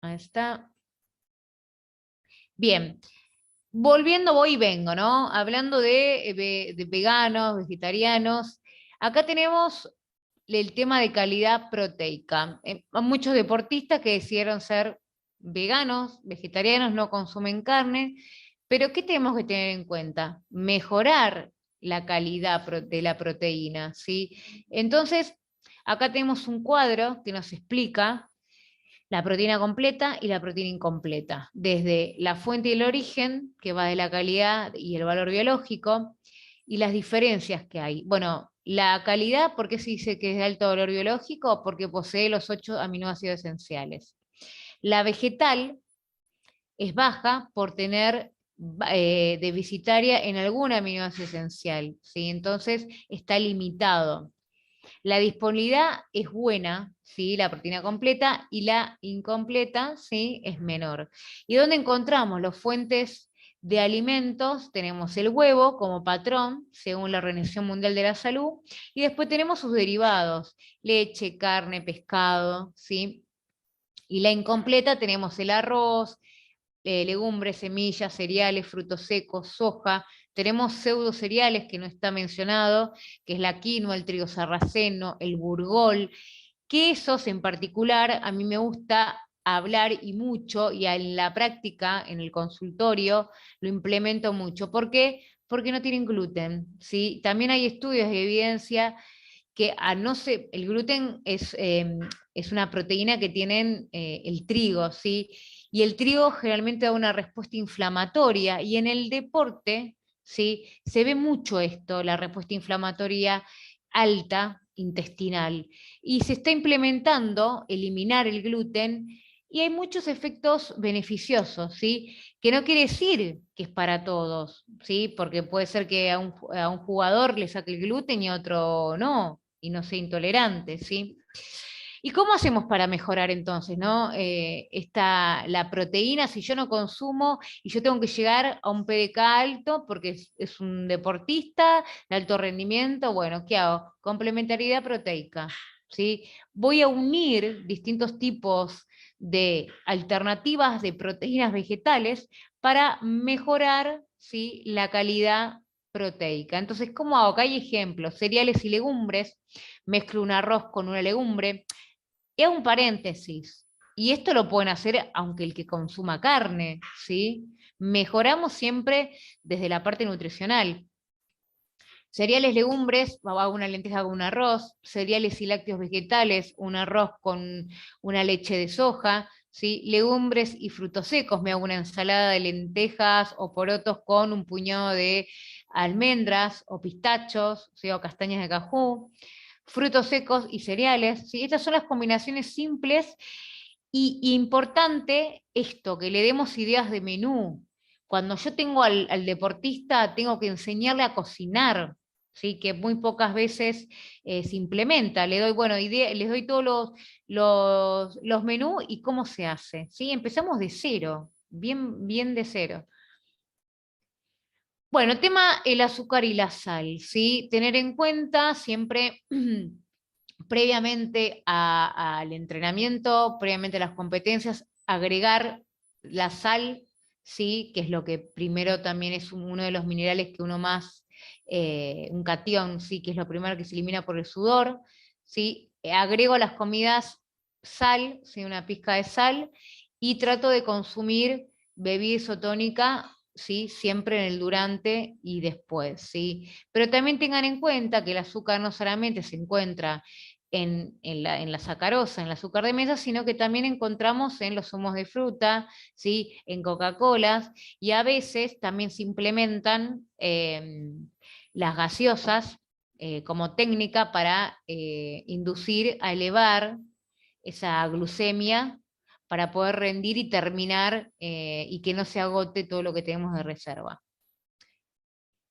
Ahí está. Bien, volviendo voy y vengo, ¿no? Hablando de veganos, vegetarianos, acá tenemos el tema de calidad proteica. Muchos deportistas que decidieron ser veganos, vegetarianos, no consumen carne, pero ¿qué tenemos que tener en cuenta? Mejorar la calidad de la proteína, ¿sí? Entonces, acá tenemos un cuadro que nos explica la proteína completa y la proteína incompleta, desde la fuente y el origen, que va de la calidad y el valor biológico, y las diferencias que hay. Bueno, la calidad, ¿por qué se dice que es de alto valor biológico? Porque posee los 8 aminoácidos esenciales. La vegetal es baja por tener deficitaria en algún aminoácido esencial, ¿sí? Entonces está limitado. La disponibilidad es buena, ¿sí? La proteína completa, y la incompleta, ¿sí? Es menor. ¿Y dónde encontramos las fuentes de alimentos? Tenemos el huevo como patrón, según la Organización Mundial de la Salud, y después tenemos sus derivados, leche, carne, pescado, ¿sí? Y la incompleta tenemos el arroz, legumbres, semillas, cereales, frutos secos, soja. Tenemos pseudo cereales que no está mencionado, que es la quinoa, el trigo sarraceno, el burgol. Quesos en particular, a mí me gusta hablar y mucho, y en la práctica, en el consultorio, lo implemento mucho. ¿Por qué? Porque no tienen gluten, ¿sí? También hay estudios de evidencia que no ser, el gluten es una proteína que tienen el trigo, ¿sí? Y el trigo generalmente da una respuesta inflamatoria, y en el deporte, ¿sí? Se ve mucho esto, la respuesta inflamatoria alta intestinal, y se está implementando eliminar el gluten, y hay muchos efectos beneficiosos, ¿sí? Que no quiere decir que es para todos, ¿sí? Porque puede ser que a un jugador le saque el gluten y a otro no, y no sea intolerante, ¿sí? ¿Y cómo hacemos para mejorar entonces, ¿no? La proteína, si yo no consumo y yo tengo que llegar a un PDK alto porque es un deportista de alto rendimiento, bueno, ¿qué hago? Complementariedad proteica, ¿sí? Voy a unir distintos tipos de alternativas de proteínas vegetales para mejorar, ¿sí?, la calidad proteica. Entonces, ¿cómo hago? Acá hay ejemplos: cereales y legumbres, mezclo un arroz con una legumbre. Y hago un paréntesis, y esto lo pueden hacer aunque el que consuma carne, ¿sí? Mejoramos siempre desde la parte nutricional. Cereales, legumbres, hago una lenteja con un arroz. Cereales y lácteos vegetales, un arroz con una leche de soja, ¿sí? Legumbres y frutos secos, me hago una ensalada de lentejas o porotos con un puñado de almendras o pistachos, ¿sí?, o castañas de cajú. Frutos secos y cereales, ¿sí? Estas son las combinaciones simples, y importante esto, que le demos ideas de menú. Cuando yo tengo al deportista, tengo que enseñarle a cocinar, ¿sí? Que muy pocas veces se implementa. Le doy, bueno, les doy todos los menús y cómo se hace, ¿sí? Empezamos de cero, bien, bien de cero. Bueno, tema el azúcar y la sal, ¿sí? Tener en cuenta siempre previamente al entrenamiento, previamente a las competencias, agregar la sal, ¿sí?, que es lo que primero también es uno de los minerales que uno más, un catión, ¿sí?, que es lo primero que se elimina por el sudor, ¿sí? Agrego a las comidas sal, ¿sí?, una pizca de sal, y trato de consumir bebida isotónica, ¿sí?, siempre en el durante y después, ¿sí? Pero también tengan en cuenta que el azúcar no solamente se encuentra en la sacarosa, en el azúcar de mesa, sino que también encontramos en los zumos de fruta, ¿sí?, en Coca-Colas, y a veces también se implementan las gaseosas como técnica para inducir a elevar esa glucemia para poder rendir y terminar y que no se agote todo lo que tenemos de reserva.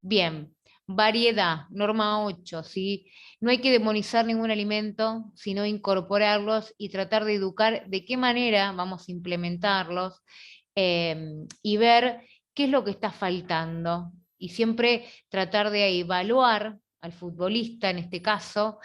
Bien, variedad, norma 8, ¿sí? No hay que demonizar ningún alimento, sino incorporarlos y tratar de educar de qué manera vamos a implementarlos, y ver qué es lo que está faltando. Y siempre tratar de evaluar al futbolista, en este caso,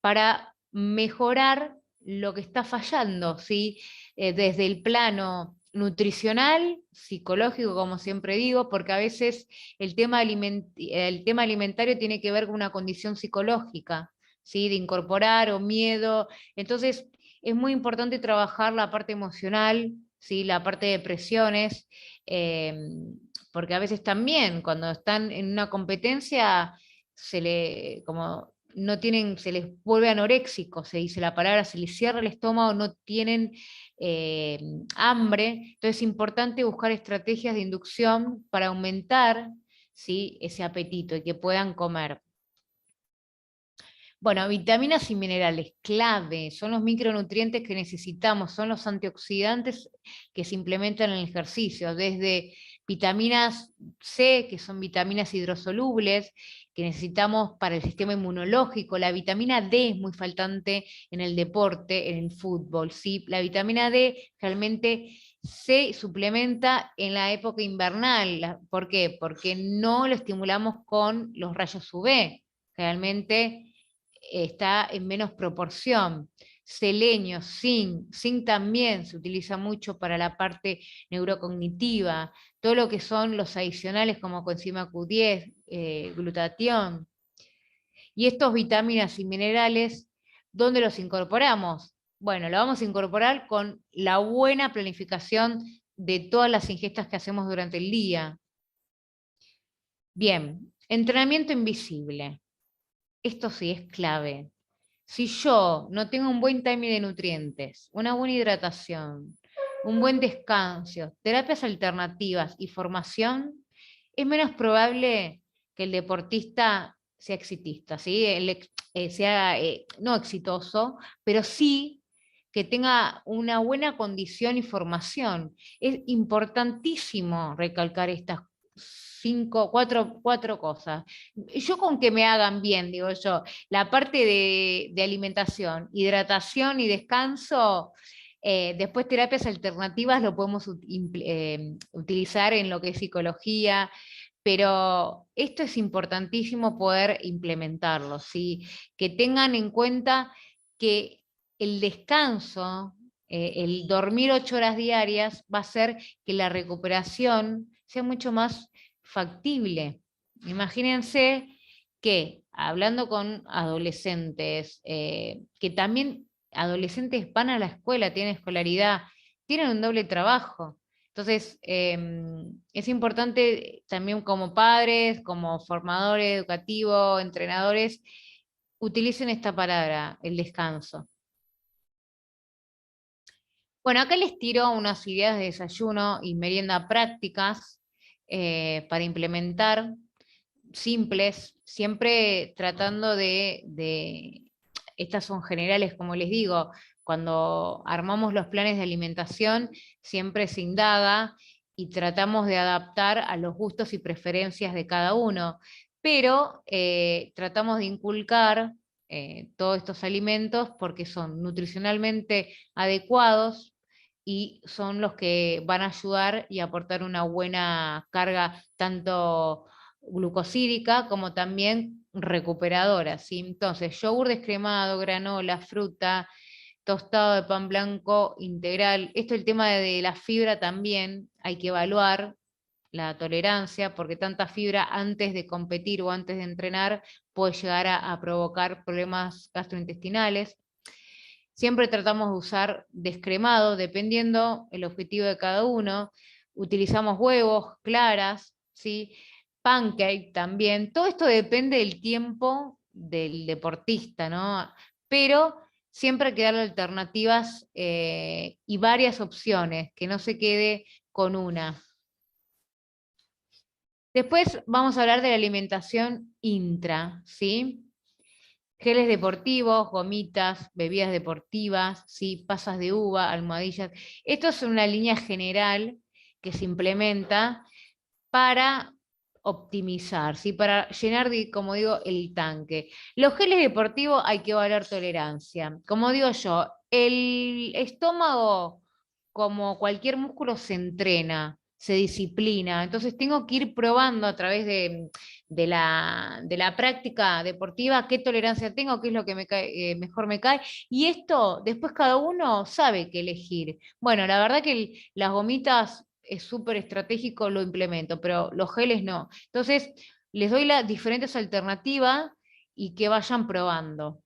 para mejorar lo que está fallando, ¿sí? Desde el plano nutricional, psicológico, como siempre digo, porque a veces el tema alimentario tiene que ver con una condición psicológica, ¿sí?, de incorporar o miedo. Entonces, es muy importante trabajar la parte emocional, ¿sí?, la parte de presiones, porque a veces también cuando están en una competencia como no tienen, se les vuelve anoréxico, se dice la palabra, se les cierra el estómago, no tienen hambre. Entonces es importante buscar estrategias de inducción para aumentar, ¿sí? Ese apetito y que puedan comer. Bueno, vitaminas y minerales, clave, son los micronutrientes que necesitamos, son los antioxidantes que se implementan en el ejercicio, desde vitaminas C, que son vitaminas hidrosolubles, que necesitamos para el sistema inmunológico. La vitamina D es muy faltante en el deporte, en el fútbol, ¿sí? La vitamina D realmente se suplementa en la época invernal. ¿Por qué? Porque no lo estimulamos con los rayos UV. Realmente está en menos proporción. Selenio, zinc también se utiliza mucho para la parte neurocognitiva, todo lo que son los adicionales como coenzima Q10, glutatión. Y estos vitaminas y minerales, ¿dónde los incorporamos? Bueno, lo vamos a incorporar con la buena planificación de todas las ingestas que hacemos durante el día. Bien, entrenamiento invisible. Esto sí es clave. Si yo no tengo un buen timing de nutrientes, una buena hidratación, un buen descanso, terapias alternativas y formación, es menos probable que el deportista sea exitista, ¿sí? Sea no exitoso, pero sí que tenga una buena condición y formación. Es importantísimo recalcar estas cuatro cosas. Yo con que me hagan bien, digo yo, la parte de alimentación, hidratación y descanso, después terapias alternativas lo podemos utilizar en lo que es psicología, pero esto es importantísimo poder implementarlo, ¿sí? Que tengan en cuenta que el descanso, el dormir 8 horas diarias va a hacer que la recuperación sea mucho más factible. Imagínense que hablando con adolescentes, que también adolescentes van a la escuela, tienen escolaridad, tienen un doble trabajo. Entonces, es importante también como padres, como formadores educativos, entrenadores, utilicen esta palabra, el descanso. Bueno, acá les tiro unas ideas de desayuno y merienda prácticas para implementar, simples, siempre tratando estas son generales, como les digo, cuando armamos los planes de alimentación, siempre se indaga y tratamos de adaptar a los gustos y preferencias de cada uno, pero tratamos de inculcar todos estos alimentos porque son nutricionalmente adecuados y son los que van a ayudar y aportar una buena carga tanto glucosídica como también recuperadora, ¿sí? Entonces, yogur descremado, granola, fruta, tostado de pan blanco integral. Esto el tema de la fibra también hay que evaluar la tolerancia, porque tanta fibra antes de competir o antes de entrenar puede llegar a provocar problemas gastrointestinales. Siempre tratamos de usar descremado, dependiendo el objetivo de cada uno. Utilizamos huevos, claras, ¿sí? Pancake también. Todo esto depende del tiempo del deportista, ¿no? Pero siempre hay que darle alternativas y varias opciones, que no se quede con una. Después vamos a hablar de la alimentación intra, ¿sí? Geles deportivos, gomitas, bebidas deportivas, ¿sí? Pasas de uva, almohadillas. Esto es una línea general que se implementa para optimizar, ¿sí? Para llenar, como digo, el tanque. Los geles deportivos hay que evaluar tolerancia. Como digo yo, el estómago, como cualquier músculo, se entrena, se disciplina. Entonces tengo que ir probando a través de la práctica deportiva qué tolerancia tengo, qué es lo que mejor me cae. Y esto después cada uno sabe qué elegir. Bueno, la verdad que las gomitas es súper estratégico, lo implemento, pero los geles no. Entonces, les doy las diferentes alternativas y que vayan probando.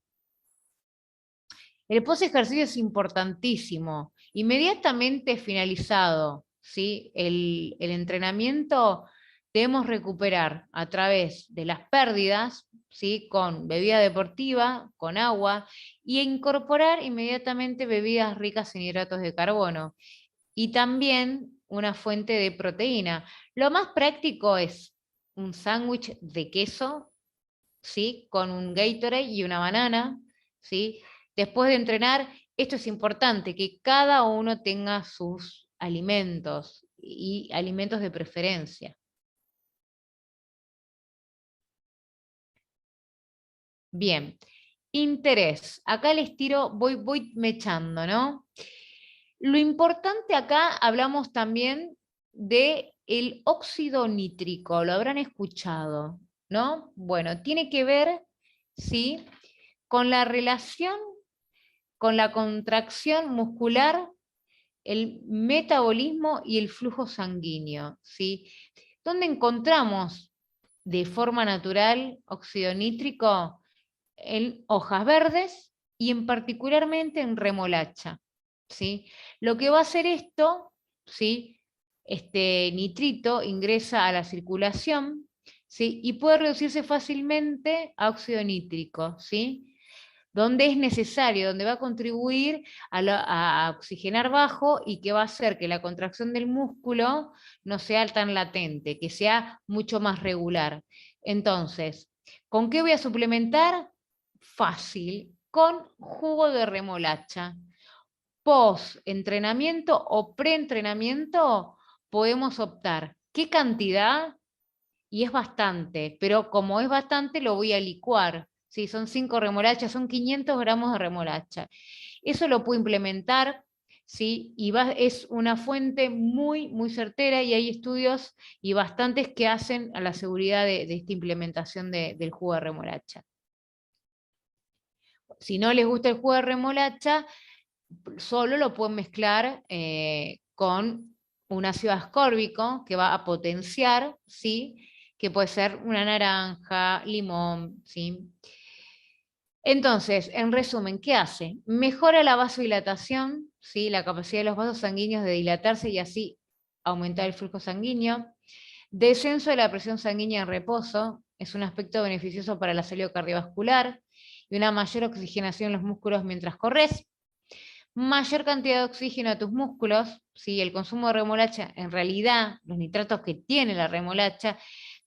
El post ejercicio es importantísimo. Inmediatamente finalizado, ¿sí? El entrenamiento, debemos recuperar a través de las pérdidas, ¿sí? Con bebida deportiva, con agua, y incorporar inmediatamente bebidas ricas en hidratos de carbono. Y también una fuente de proteína. Lo más práctico es un sándwich de queso, ¿sí? Con un Gatorade y una banana, ¿sí? Después de entrenar, esto es importante, que cada uno tenga sus alimentos y alimentos de preferencia. Bien, interés. Acá les tiro, voy mechando, ¿no? Lo importante acá, hablamos también de el óxido nítrico, lo habrán escuchado, ¿no? Bueno, tiene que ver, ¿sí? Con la relación, con la contracción muscular, el metabolismo y el flujo sanguíneo, ¿sí? ¿Dónde encontramos de forma natural óxido nítrico? En hojas verdes y en particularmente en remolacha, ¿sí? Lo que va a hacer esto, ¿sí? Este nitrito ingresa a la circulación, ¿sí? Y puede reducirse fácilmente a óxido nítrico, ¿sí? Donde es necesario, donde va a contribuir a oxigenar bajo y que va a hacer que la contracción del músculo no sea tan latente, que sea mucho más regular. Entonces, ¿con qué voy a suplementar? Fácil, con jugo de remolacha. Post-entrenamiento o pre-entrenamiento podemos optar. ¿Qué cantidad? Y es bastante, pero como es bastante lo voy a licuar. ¿Sí? Son 5 remolachas, son 500 gramos de remolacha. Eso lo puedo implementar, ¿sí? Y es una fuente muy, muy certera y hay estudios y bastantes que hacen a la seguridad de esta implementación del jugo de remolacha. Si no les gusta el jugo de remolacha, solo lo pueden mezclar con un ácido ascórbico que va a potenciar, ¿sí? Que puede ser una naranja, limón, ¿sí? Entonces, en resumen, ¿qué hace? Mejora la vasodilatación, ¿sí? La capacidad de los vasos sanguíneos de dilatarse y así aumentar el flujo sanguíneo. Descenso de la presión sanguínea en reposo, es un aspecto beneficioso para la salud cardiovascular y una mayor oxigenación en los músculos mientras corres. Mayor cantidad de oxígeno a tus músculos, ¿sí? El consumo de remolacha, en realidad, los nitratos que tiene la remolacha,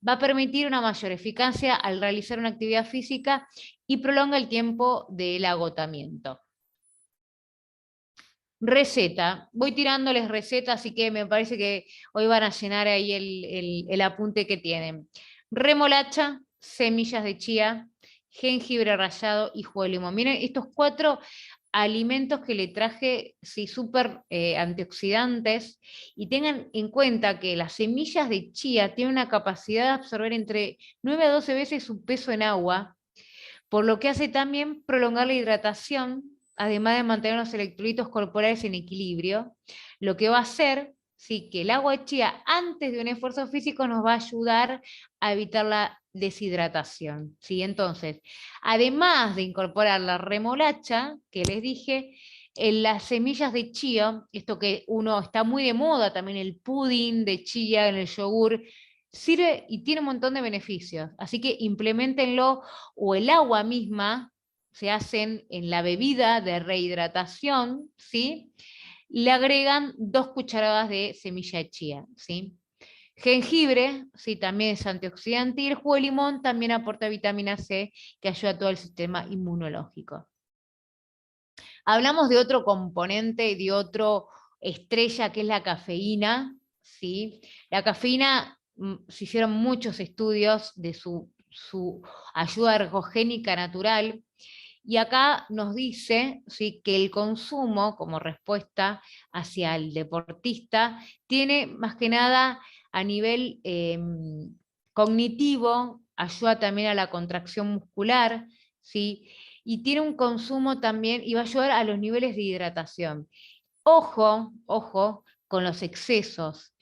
va a permitir una mayor eficacia al realizar una actividad física y prolonga el tiempo del agotamiento. Receta, voy tirándoles recetas, así que me parece que hoy van a llenar ahí el apunte que tienen. Remolacha, semillas de chía, jengibre rallado y jugo de limón. Miren, estos 4 alimentos que le traje, sí, súper antioxidantes, y tengan en cuenta que las semillas de chía tienen una capacidad de absorber entre 9 a 12 veces su peso en agua, por lo que hace también prolongar la hidratación, además de mantener los electrolitos corporales en equilibrio, lo que va a hacer, sí, que el agua de chía antes de un esfuerzo físico nos va a ayudar a evitar la deshidratación, ¿sí? Entonces, además de incorporar la remolacha, que les dije, en las semillas de chía, esto que uno está muy de moda también, el pudding de chía en el yogur, sirve y tiene un montón de beneficios, así que implementenlo, o el agua misma, se hacen en la bebida de rehidratación, ¿sí? Le agregan 2 cucharadas de semilla de chía, ¿sí? Jengibre, sí, también es antioxidante, y el jugo de limón también aporta vitamina C, que ayuda a todo el sistema inmunológico. Hablamos de otro componente, de otro estrella, que es la cafeína, ¿sí? La cafeína, se hicieron muchos estudios de su ayuda ergogénica natural, y acá nos dice, ¿sí?, que el consumo como respuesta hacia el deportista tiene más que nada a nivel cognitivo, ayuda también a la contracción muscular, ¿sí? Y tiene un consumo también, y va a ayudar a los niveles de hidratación. Ojo, ojo con los excesos.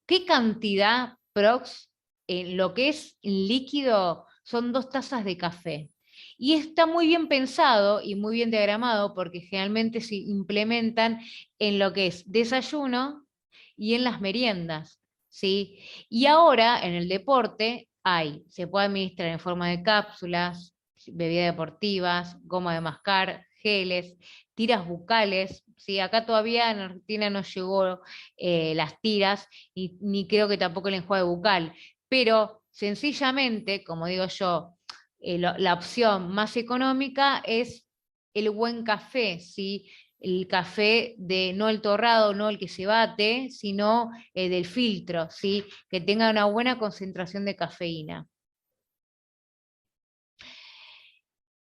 ¿Qué cantidad prox en lo que es líquido? Son 2 tazas de café. Y está muy bien pensado y muy bien diagramado, porque generalmente se implementan en lo que es desayuno y en las meriendas, ¿sí? Y ahora en el deporte se puede administrar en forma de cápsulas, bebidas deportivas, goma de mascar, geles, tiras bucales, ¿sí? Acá todavía en Argentina no llegó las tiras, ni creo que tampoco el enjuague bucal, pero sencillamente, como digo yo, la opción más económica es el buen café, ¿sí? El café no el torrado, no el que se bate, sino del filtro, ¿sí? Que tenga una buena concentración de cafeína.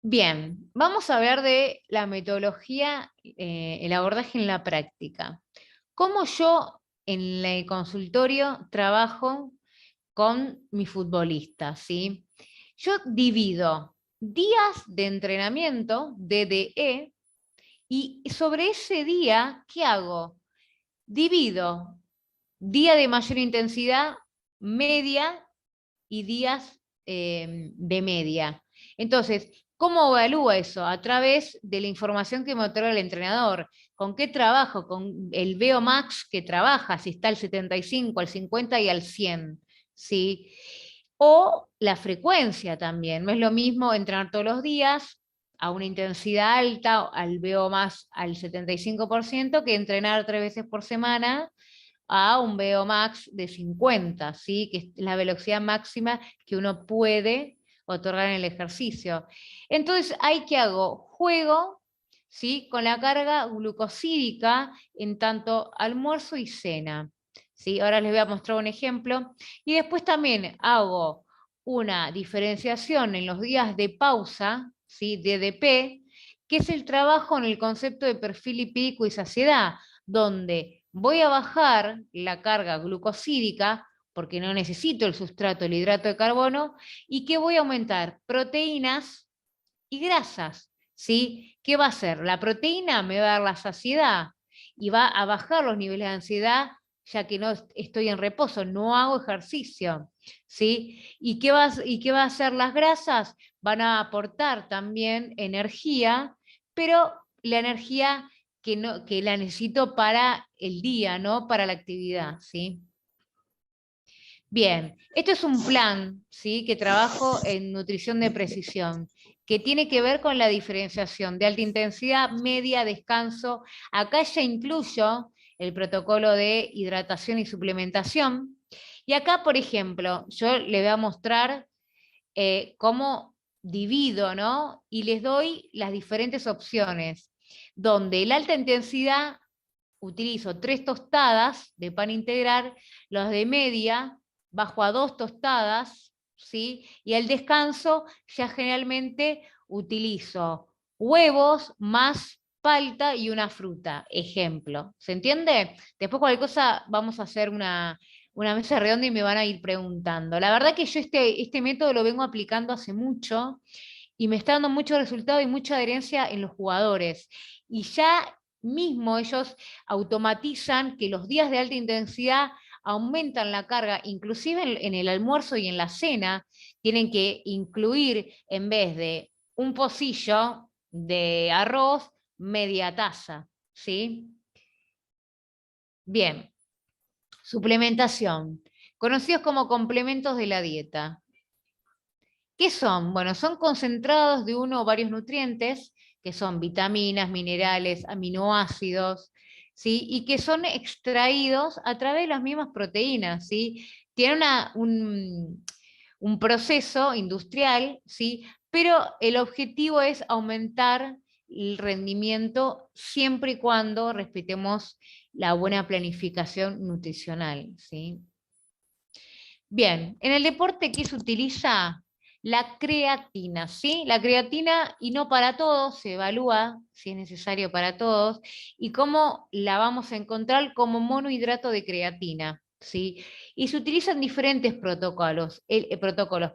Bien, vamos a hablar de la metodología, el abordaje en la práctica. ¿Cómo yo en el consultorio trabajo con mis futbolistas? ¿Sí? Yo divido días de entrenamiento, DDE, y sobre ese día, ¿qué hago? Divido día de mayor intensidad, media y días de media. Entonces, ¿cómo evalúa eso? A través de la información que me otorga el entrenador. ¿Con qué trabajo? Con el VO-Max que trabaja, si está al 75, al 50 y al 100. ¿Sí? O la frecuencia también. No es lo mismo entrenar todos los días a una intensidad alta, al VO-Max al 75%, que entrenar 3 veces por semana a un VO-Max de 50, ¿sí? Que es la velocidad máxima que uno puede otorgar en el ejercicio. Entonces, ¿ahí qué hago? Juego, ¿sí? Con la carga glucosídica en tanto almuerzo y cena. ¿Sí? Ahora les voy a mostrar un ejemplo. Y después también hago una diferenciación en los días de pausa, ¿sí? DDP, que es el trabajo en el concepto de perfil lipídico y saciedad, donde voy a bajar la carga glucosídica porque no necesito el sustrato, el hidrato de carbono, y que voy a aumentar proteínas y grasas, ¿sí? ¿Qué va a hacer? La proteína me va a dar la saciedad y va a bajar los niveles de ansiedad ya que no estoy en reposo, no hago ejercicio, ¿sí? ¿Y qué va a hacer las grasas? Van a aportar también energía, pero la energía que la necesito para el día, ¿no? Para la actividad, ¿sí? Bien, esto es un plan, ¿sí? Que trabajo en nutrición de precisión, que tiene que ver con la diferenciación de alta intensidad, media, descanso. Acá ya incluyo el protocolo de hidratación y suplementación. Y acá, por ejemplo, yo le voy a mostrar cómo divido, ¿no? Y les doy las diferentes opciones, donde la alta intensidad utilizo 3 tostadas de pan integral, los de media bajo a 2 tostadas, ¿sí? Y al descanso ya generalmente utilizo huevos más palta y una fruta, ejemplo. ¿Se entiende? Después cualquier cosa vamos a hacer una mesa redonda y me van a ir preguntando. La verdad que yo este método lo vengo aplicando hace mucho y me está dando mucho resultado y mucha adherencia en los jugadores. Y ya mismo ellos automatizan que los días de alta intensidad aumentan la carga, inclusive en el almuerzo y en la cena, tienen que incluir en vez de un pocillo de arroz, media taza, ¿sí? Bien, suplementación, conocidos como complementos de la dieta. ¿Qué son? Bueno, son concentrados de uno o varios nutrientes, que son vitaminas, minerales, aminoácidos, ¿sí? Y que son extraídos a través de las mismas proteínas, ¿sí? Tienen un proceso industrial, ¿sí? Pero el objetivo es aumentar el rendimiento siempre y cuando respetemos la buena planificación nutricional, ¿sí? Bien, en el deporte, ¿qué se utiliza? La creatina, ¿sí? La creatina, y no para todos, se evalúa si es necesario para todos, y cómo la vamos a encontrar como monohidrato de creatina, ¿sí? Y se utilizan diferentes protocolos,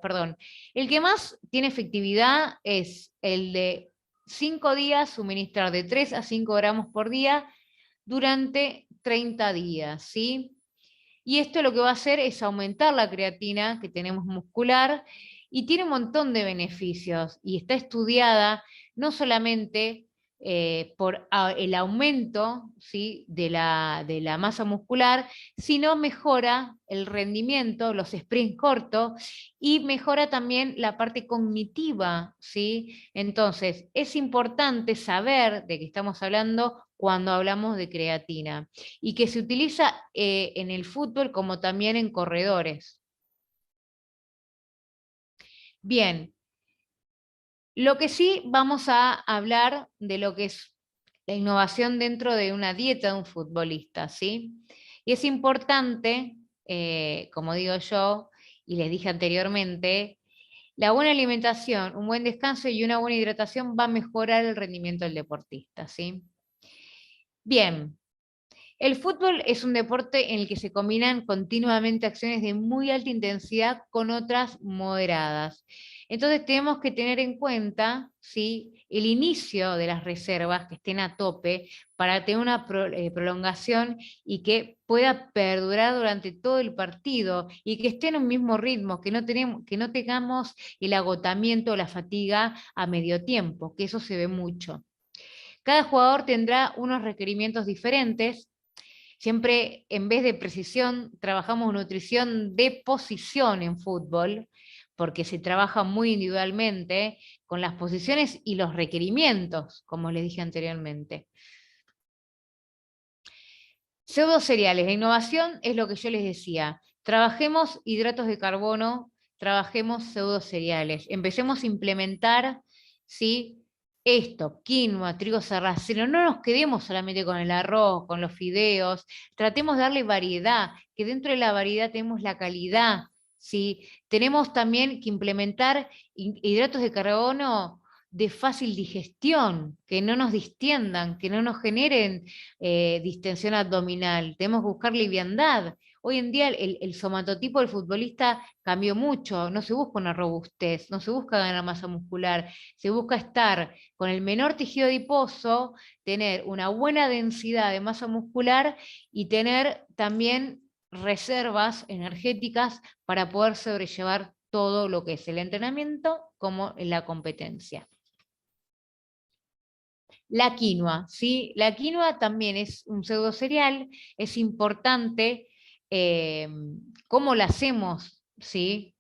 perdón. El que más tiene efectividad es el de 5 días, suministrar de 3 a 5 gramos por día durante 30 días, ¿sí? Y esto lo que va a hacer es aumentar la creatina que tenemos muscular y tiene un montón de beneficios y está estudiada no solamente por el aumento, ¿sí? de la masa muscular, sino mejora el rendimiento, los sprints cortos y mejora también la parte cognitiva, ¿sí? Entonces, es importante saber de qué estamos hablando cuando hablamos de creatina y que se utiliza en el fútbol como también en corredores. Bien, lo que sí vamos a hablar de lo que es la innovación dentro de una dieta de un futbolista, ¿sí? Y es importante, como digo yo, y les dije anteriormente, la buena alimentación, un buen descanso y una buena hidratación va a mejorar el rendimiento del deportista, ¿sí? Bien, el fútbol es un deporte en el que se combinan continuamente acciones de muy alta intensidad con otras moderadas. Entonces tenemos que tener en cuenta, ¿sí?, el inicio de las reservas que estén a tope para tener una prolongación y que pueda perdurar durante todo el partido y que esté en un mismo ritmo, que no tengamos el agotamiento o la fatiga a medio tiempo, que eso se ve mucho. Cada jugador tendrá unos requerimientos diferentes. Siempre, en vez de precisión, trabajamos nutrición de posición en fútbol, porque se trabaja muy individualmente con las posiciones y los requerimientos, como les dije anteriormente. Pseudo cereales, la innovación es lo que yo les decía. Trabajemos hidratos de carbono, trabajemos pseudo cereales. Empecemos a implementar, ¿sí?, esto, quinoa, trigo sarraceno. No nos quedemos solamente con el arroz, con los fideos. Tratemos de darle variedad, que dentro de la variedad tenemos la calidad, ¿sí? Tenemos también que implementar hidratos de carbono de fácil digestión, que no nos distiendan, que no nos generen distensión abdominal. Tenemos que buscar liviandad. Hoy en día el somatotipo del futbolista cambió mucho, no se busca una robustez, no se busca ganar masa muscular, se busca estar con el menor tejido adiposo, tener una buena densidad de masa muscular y tener también reservas energéticas para poder sobrellevar todo lo que es el entrenamiento como la competencia. La quinoa, ¿sí? La quinoa también es un pseudo cereal, es importante cómo la hacemos, ¿sí?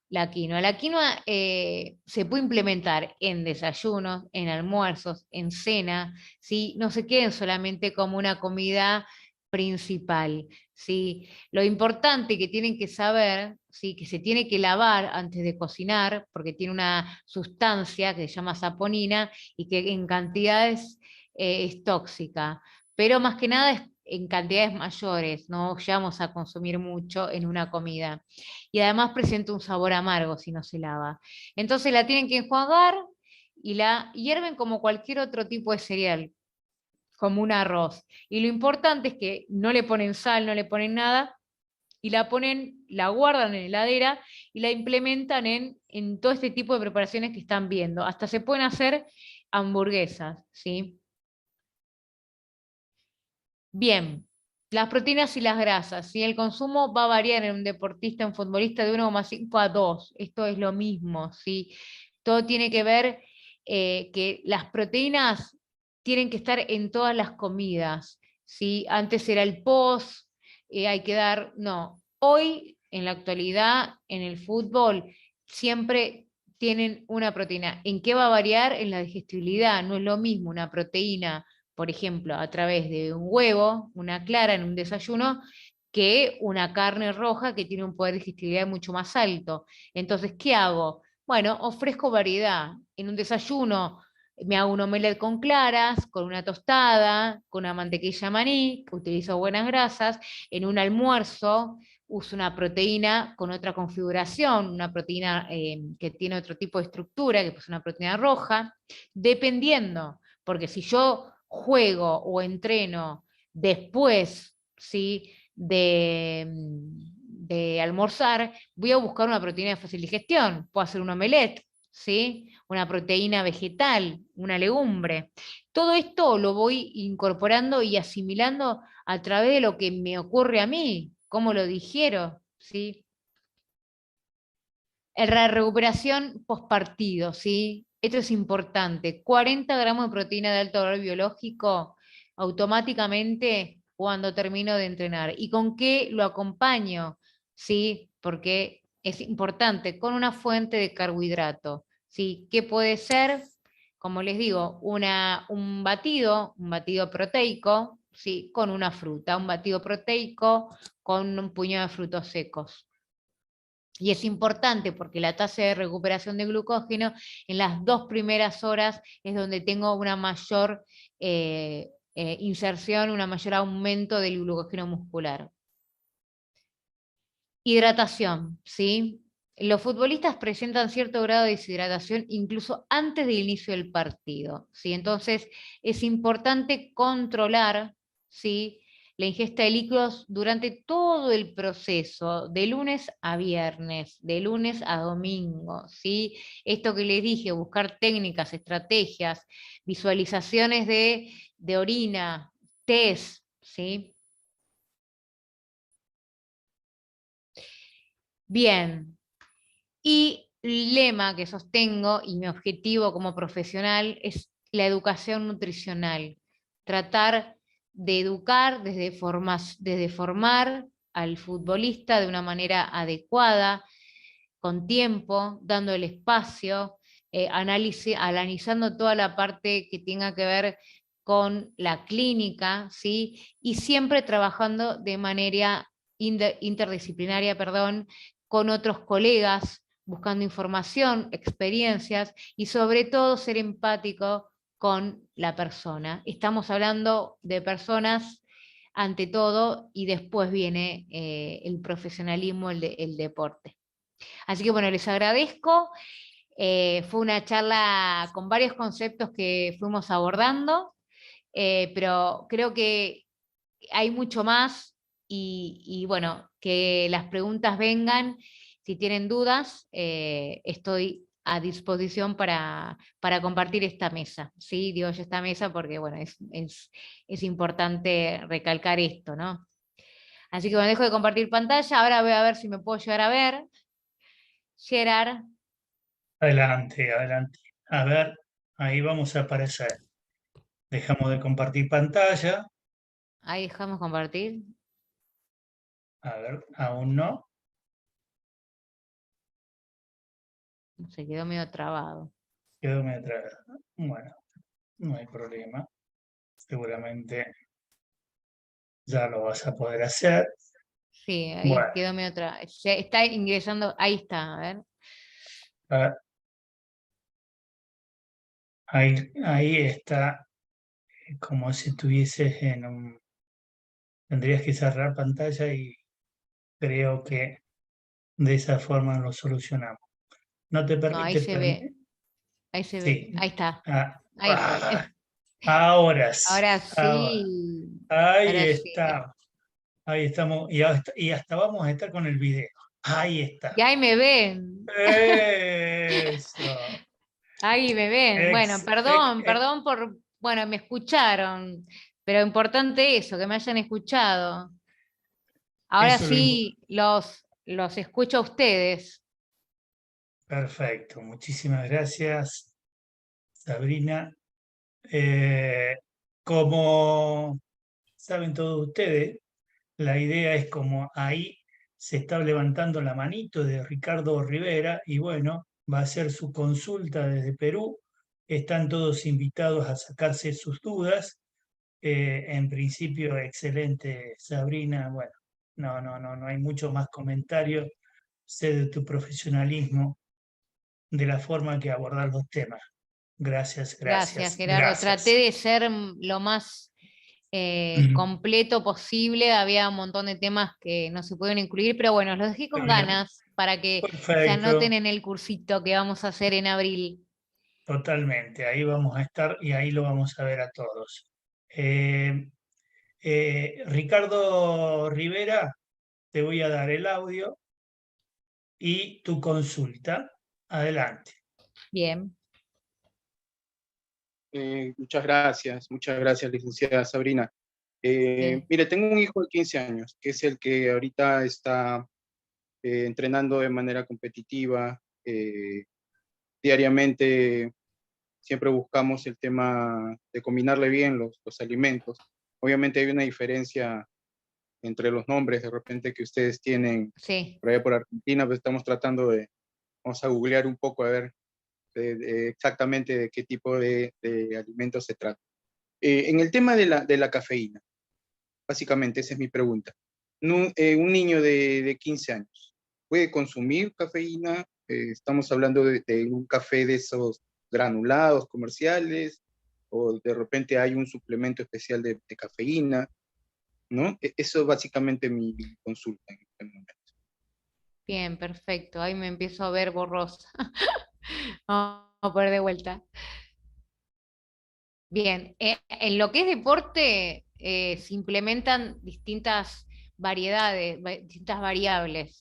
La quinoa. La quinoa se puede implementar en desayunos, en almuerzos, en cena, ¿sí? No se queden solamente como una comida principal, ¿sí? Lo importante que tienen que saber, ¿sí?, que se tiene que lavar antes de cocinar, porque tiene una sustancia que se llama saponina y que en cantidades es tóxica, pero más que nada es en cantidades mayores, no llegamos a consumir mucho en una comida. Y además presenta un sabor amargo si no se lava. Entonces la tienen que enjuagar y la hierven como cualquier otro tipo de cereal, como un arroz. Y lo importante es que no le ponen sal, no le ponen nada, y la guardan en heladera y la implementan en todo este tipo de preparaciones que están viendo. Hasta se pueden hacer hamburguesas, ¿sí? Bien, las proteínas y las grasas, ¿sí? El consumo va a variar en un deportista, en un futbolista, de 1,5 a 2. Esto es lo mismo, ¿sí? Todo tiene que ver que las proteínas tienen que estar en todas las comidas, ¿sí? Antes era el post, hay que dar... No, hoy, en la actualidad, en el fútbol, siempre tienen una proteína. ¿En qué va a variar? En la digestibilidad. No es lo mismo una proteína, por ejemplo, a través de un huevo, una clara en un desayuno, que una carne roja que tiene un poder de digestibilidad mucho más alto. Entonces, ¿qué hago? Bueno, ofrezco variedad. En un desayuno me hago un omelette con claras, con una tostada, con una mantequilla maní, utilizo buenas grasas. En un almuerzo uso una proteína con otra configuración, una proteína que tiene otro tipo de estructura, que es una proteína roja, dependiendo, porque si yo juego o entreno después, ¿sí?, de almorzar, voy a buscar una proteína de fácil digestión. Puedo hacer un omelette, ¿sí?, una proteína vegetal, una legumbre. Todo esto lo voy incorporando y asimilando a través de lo que me ocurre a mí, cómo lo digiero, ¿sí? La recuperación postpartido, ¿sí? Esto es importante. 40 gramos de proteína de alto valor biológico automáticamente cuando termino de entrenar. ¿Y con qué lo acompaño? ¿Sí? Porque es importante, con una fuente de carbohidrato, ¿sí? ¿Qué puede ser? Como les digo, un batido proteico, ¿sí?, con una fruta, un batido proteico con un puñado de frutos secos. Y es importante porque la tasa de recuperación de glucógeno en las 2 primeras horas es donde tengo una mayor inserción, un mayor aumento del glucógeno muscular. Hidratación, ¿sí? Los futbolistas presentan cierto grado de deshidratación incluso antes del inicio del partido, ¿sí? Entonces es importante controlar, ¿sí?, la ingesta de líquidos durante todo el proceso, de lunes a viernes, de lunes a domingo, ¿sí? Esto que les dije, buscar técnicas, estrategias, visualizaciones de orina, test, ¿sí? Bien. Y el lema que sostengo y mi objetivo como profesional es la educación nutricional. Tratar de educar desde formar al futbolista de una manera adecuada, con tiempo, dando el espacio, analizando toda la parte que tenga que ver con la clínica, ¿sí? Y siempre trabajando de manera interdisciplinaria, perdón, con otros colegas, buscando información, experiencias y sobre todo ser empático con la persona. Estamos hablando de personas ante todo y después viene el profesionalismo, el deporte. Así que bueno, les agradezco. Fue una charla con varios conceptos que fuimos abordando, pero creo que hay mucho más y bueno, que las preguntas vengan. Si tienen dudas, estoy a disposición para compartir esta mesa. ¿Sí? Digo yo esta mesa porque bueno, es importante recalcar esto, ¿no? Así que bueno, dejo de compartir pantalla. Ahora voy a ver si me puedo llegar a ver. Gerard. Adelante, adelante. A ver, ahí vamos a aparecer. Dejamos de compartir pantalla. Ahí dejamos compartir. A ver, aún no. Se quedó medio trabado. Quedó medio trabado. Bueno, no hay problema. Seguramente ya lo vas a poder hacer. Sí, ahí Bueno, quedó medio trabado. Se está ingresando, ahí está, a ver. a ver, ahí está, como si estuvieses en un... Tendrías que cerrar pantalla y creo que de esa forma lo solucionamos. No te No, ahí permite... se ve, ahí se ve, Sí. ahí está, Ah, ahí estoy. ahora sí. Ahora Ahora. sí, Ahí ahora sí. está. Ahí estamos. Y hasta vamos a estar con el video. Ahí Y está. ahí me ven, Eso. ahí me ven. Bueno, Ex- ex- ex- perdón por, bueno, me escucharon, pero importante eso, que me hayan escuchado. Ahora Eso lo sí los escucho a ustedes. perfecto. Muchísimas gracias, Sabrina. Eh, como saben todos ustedes, la idea es como ahí se está levantando la manito de Ricardo Rivera y bueno, va a ser su consulta desde Perú. Están todos invitados a sacarse sus dudas. En principio, excelente, Sabrina. Bueno, no hay mucho más comentario. Sé de tu profesionalismo, de la forma que abordar los temas. Gracias, Gracias, gracias, Gerardo. Traté gracias. de ser lo más completo posible. Había un montón de temas que no se pudieron incluir, pero bueno, los dejé con Bueno, ganas para que se anoten perfecto. en el cursito que vamos a hacer en abril. Totalmente, ahí vamos a estar y ahí lo vamos a ver a todos. Ricardo Rivera, te voy a dar el audio y tu consulta. Adelante. Bien, Muchas gracias, licenciada Sabrina. bien, Mire, tengo un hijo de 15 años, que es el que ahorita está entrenando de manera competitiva. Diariamente siempre buscamos el tema de combinarle bien los alimentos. Obviamente hay una diferencia entre los nombres de repente que ustedes tienen sí, por allá por Argentina, pues estamos tratando vamos a googlear un poco a ver exactamente de qué tipo de alimentos se trata. En el tema de la cafeína, básicamente esa es mi pregunta. Un niño de 15 años puede consumir cafeína. Estamos hablando de un café de esos granulados comerciales, o de repente hay un suplemento especial de cafeína, ¿no? Eso es básicamente mi consulta en este momento. Bien, perfecto. Ahí me empiezo a ver borrosa. Vamos a poner de vuelta. Bien, en lo que es deporte se implementan distintas variedades, distintas variables.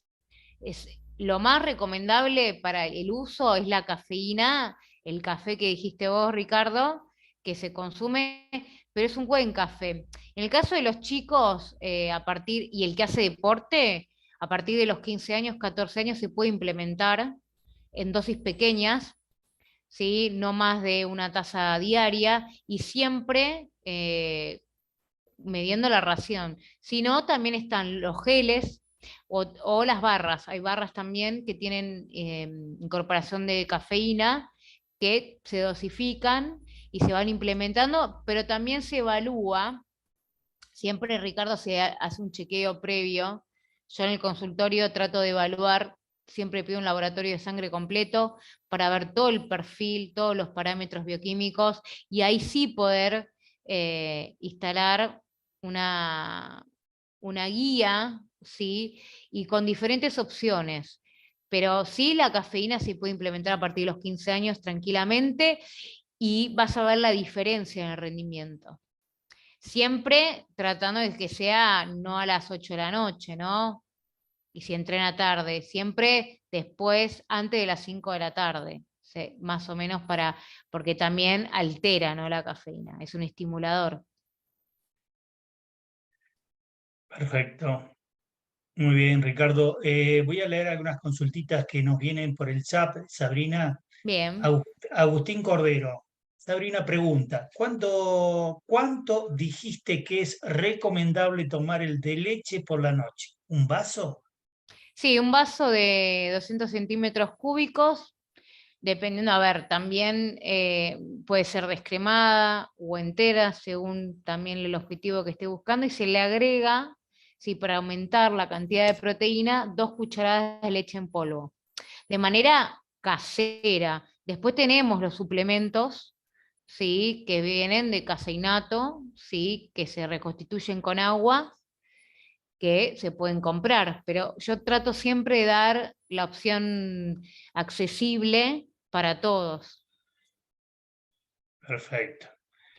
Lo más recomendable para el uso es la cafeína, el café que dijiste vos, Ricardo, que se consume, pero es un buen café. En el caso de los chicos, y el que hace deporte, a partir de los 15 años, 14 años, se puede implementar en dosis pequeñas, ¿sí? No más de una taza diaria, y siempre midiendo la ración. Si no, también están los geles o las barras. Hay barras también que tienen incorporación de cafeína, que se dosifican y se van implementando, pero también se evalúa, siempre Ricardo se hace un chequeo previo. Yo en el consultorio trato de evaluar, siempre pido un laboratorio de sangre completo para ver todo el perfil, todos los parámetros bioquímicos, y ahí sí poder instalar una, una guía, ¿sí? Y con diferentes opciones. Pero sí, la cafeína se puede implementar a partir de los 15 años tranquilamente, y vas a ver la diferencia en el rendimiento. Siempre tratando de que sea no a las 8 de la noche, ¿no? Y si entrena tarde, siempre después, antes de las 5 de la tarde, ¿sí? Más o menos porque también altera, ¿no? La cafeína, es un estimulador. Perfecto. Muy bien, Ricardo. Voy a leer algunas consultitas que nos vienen por el chat. Sabrina, Bien. Agustín Cordero. Sabrina pregunta, ¿cuánto dijiste que es recomendable tomar el de leche por la noche? ¿Un vaso? Sí, un vaso de 200 centímetros cúbicos, dependiendo, a ver, también puede ser descremada o entera, según también el objetivo que esté buscando, y se le agrega, sí, para aumentar la cantidad de proteína, 2 cucharadas de leche en polvo, de manera casera. Después tenemos los suplementos, sí, que vienen de caseinato, sí, que se reconstituyen con agua, que se pueden comprar, pero yo trato siempre de dar la opción accesible para todos. Perfecto.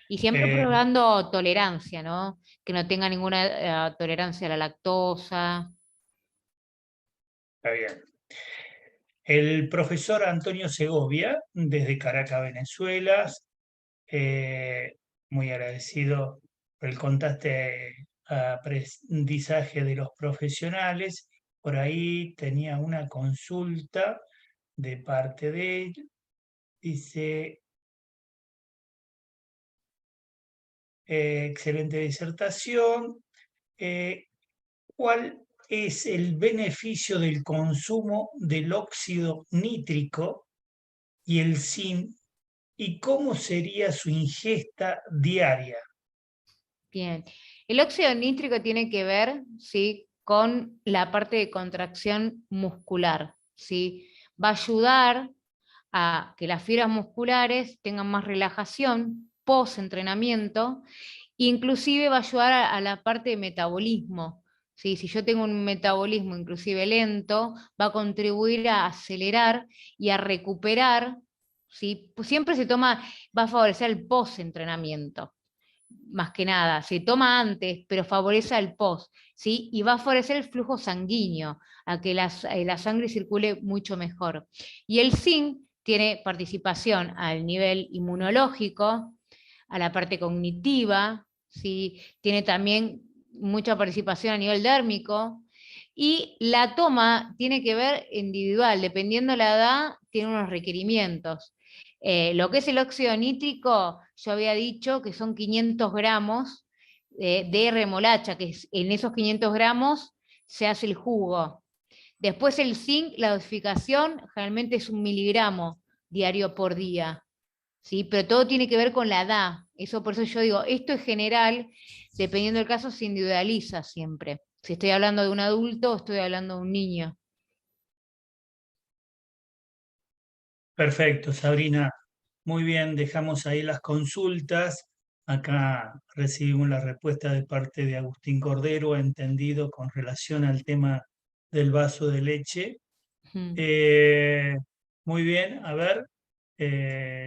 Y siempre Eh, probando tolerancia, ¿no? Que no tenga ninguna tolerancia a la lactosa. Está bien. El profesor Antonio Segovia, desde Caracas, Venezuela, muy agradecido por el aprendizaje de los profesionales. Por ahí tenía una consulta de parte de él. Dice, excelente disertación. ¿Cuál es el beneficio del consumo del óxido nítrico y el zinc y cómo sería su ingesta diaria? Bien. El óxido nítrico tiene que ver, ¿sí?, con la parte de contracción muscular, ¿sí? Va a ayudar a que las fibras musculares tengan más relajación post-entrenamiento, inclusive va a ayudar a la parte de metabolismo. ¿Sí? Si yo tengo un metabolismo inclusive lento, va a contribuir a acelerar y a recuperar, ¿sí? Pues siempre va a favorecer el post-entrenamiento, más que nada. Se toma antes, pero favorece al post, ¿sí? Y va a favorecer el flujo sanguíneo, a que la sangre circule mucho mejor. Y el zinc tiene participación al nivel inmunológico, a la parte cognitiva, ¿sí? Tiene también mucha participación a nivel dérmico, y la toma tiene que ver individual, dependiendo la edad, tiene unos requerimientos. Lo que es el óxido nítrico, yo había dicho que son 500 gramos de remolacha, que en esos 500 gramos se hace el jugo. Después el zinc, la dosificación generalmente es 1 miligramo diario por día, ¿sí? Pero todo tiene que ver con la edad. Eso, por eso yo digo, esto es general, dependiendo del caso se individualiza siempre. Si estoy hablando de un adulto o estoy hablando de un niño. Perfecto, Sabrina. Muy bien, dejamos ahí las consultas. Acá recibimos la respuesta de parte de Agustín Cordero, entendido con relación al tema del vaso de leche. Mm. Eh, Muy bien, a ver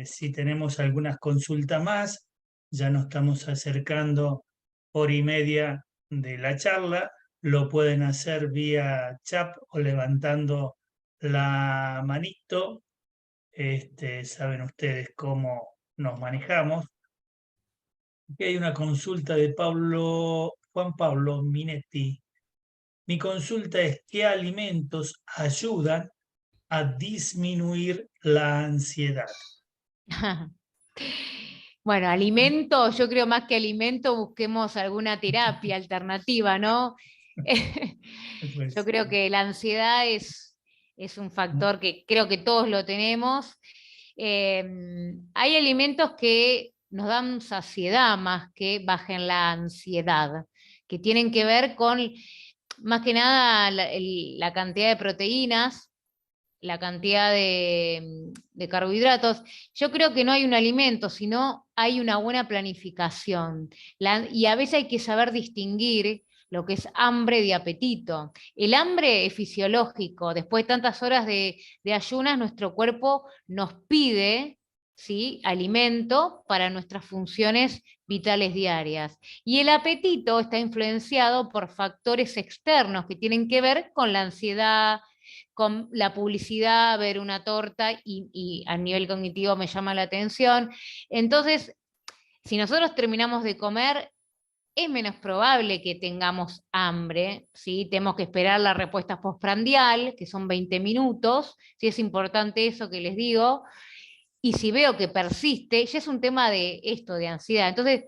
si tenemos algunas consultas más. Ya nos estamos acercando hora y media de la charla. Lo pueden hacer vía chat o levantando la manito. Saben ustedes cómo nos manejamos. Aquí hay una consulta de Juan Pablo Minetti. Mi consulta es: ¿qué alimentos ayudan a disminuir la ansiedad? Bueno, alimento, yo creo más que alimento, busquemos alguna terapia alternativa, ¿no? Yo Pues, creo que la ansiedad es un factor que creo que todos lo tenemos. Hay alimentos que nos dan saciedad más que bajen la ansiedad, que tienen que ver con, más que nada, la cantidad de proteínas, la cantidad de carbohidratos. Yo creo que no hay un alimento, sino hay una buena planificación. Y a veces hay que saber distinguir lo que es hambre de apetito. El hambre es fisiológico. Después de tantas horas de ayunas, nuestro cuerpo nos pide, ¿sí?, alimento para nuestras funciones vitales diarias. Y el apetito está influenciado por factores externos que tienen que ver con la ansiedad, con la publicidad, ver una torta y a nivel cognitivo me llama la atención. Entonces, si nosotros terminamos de comer, es menos probable que tengamos hambre, ¿sí? Tenemos que esperar la respuesta postprandial, que son 20 minutos, ¿sí? Es importante eso que les digo. Y si veo que persiste, ya es un tema de esto, de ansiedad. Entonces,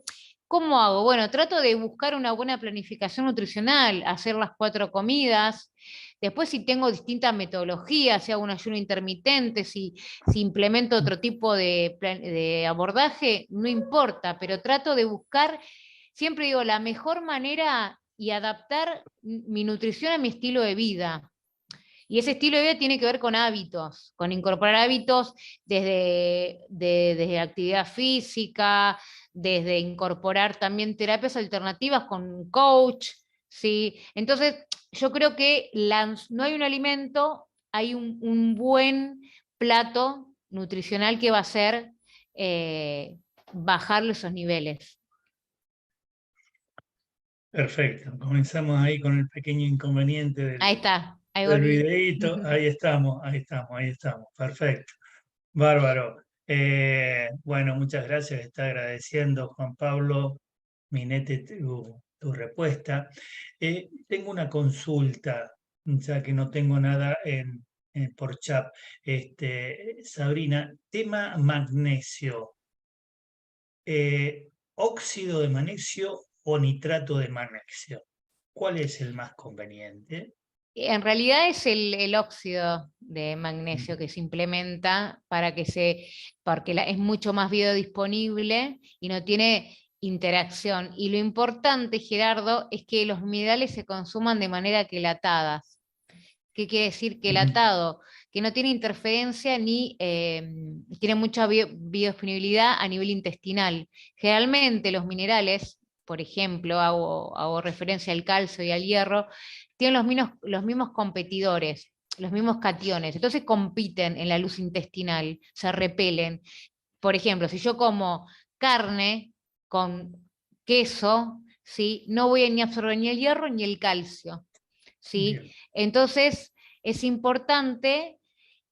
¿cómo hago? Bueno, trato de buscar una buena planificación nutricional, hacer las 4 comidas. Después, si tengo distintas metodologías, si hago un ayuno intermitente, si implemento otro tipo de abordaje, no importa, pero trato de buscar, siempre digo, la mejor manera y adaptar mi nutrición a mi estilo de vida. Y ese estilo de vida tiene que ver con hábitos, con incorporar hábitos desde actividad física, desde incorporar también terapias alternativas con un coach, ¿sí? Entonces, yo creo que no hay un alimento, hay un buen plato nutricional que va a ser bajarle esos niveles. perfecto. Comenzamos ahí con el pequeño inconveniente Ahí está, ahí del volví. videíto. Ahí estamos, ahí estamos, ahí estamos. Perfecto. Bárbaro. Bueno, muchas gracias. Está agradeciendo, Juan Pablo Minete, tu respuesta. Tengo una consulta, ya que no tengo nada por chat. Sabrina, tema magnesio. ¿Óxido de magnesio o nitrato de magnesio? ¿Cuál es el más conveniente? En realidad es el óxido de magnesio que se implementa porque es mucho más biodisponible y no tiene interacción. Y lo importante, Gerardo, es que los minerales se consuman de manera quelatadas. ¿Qué quiere decir quelatado? Que no tiene interferencia ni tiene mucha biodisponibilidad a nivel intestinal. Generalmente los minerales, por ejemplo, hago referencia al calcio y al hierro, tienen los mismos competidores, los mismos cationes. Entonces compiten en la luz intestinal, se repelen. Por ejemplo, si yo como carne con queso, ¿sí?, no voy a ni absorber ni el hierro ni el calcio. ¿Sí? Bien. Entonces, es importante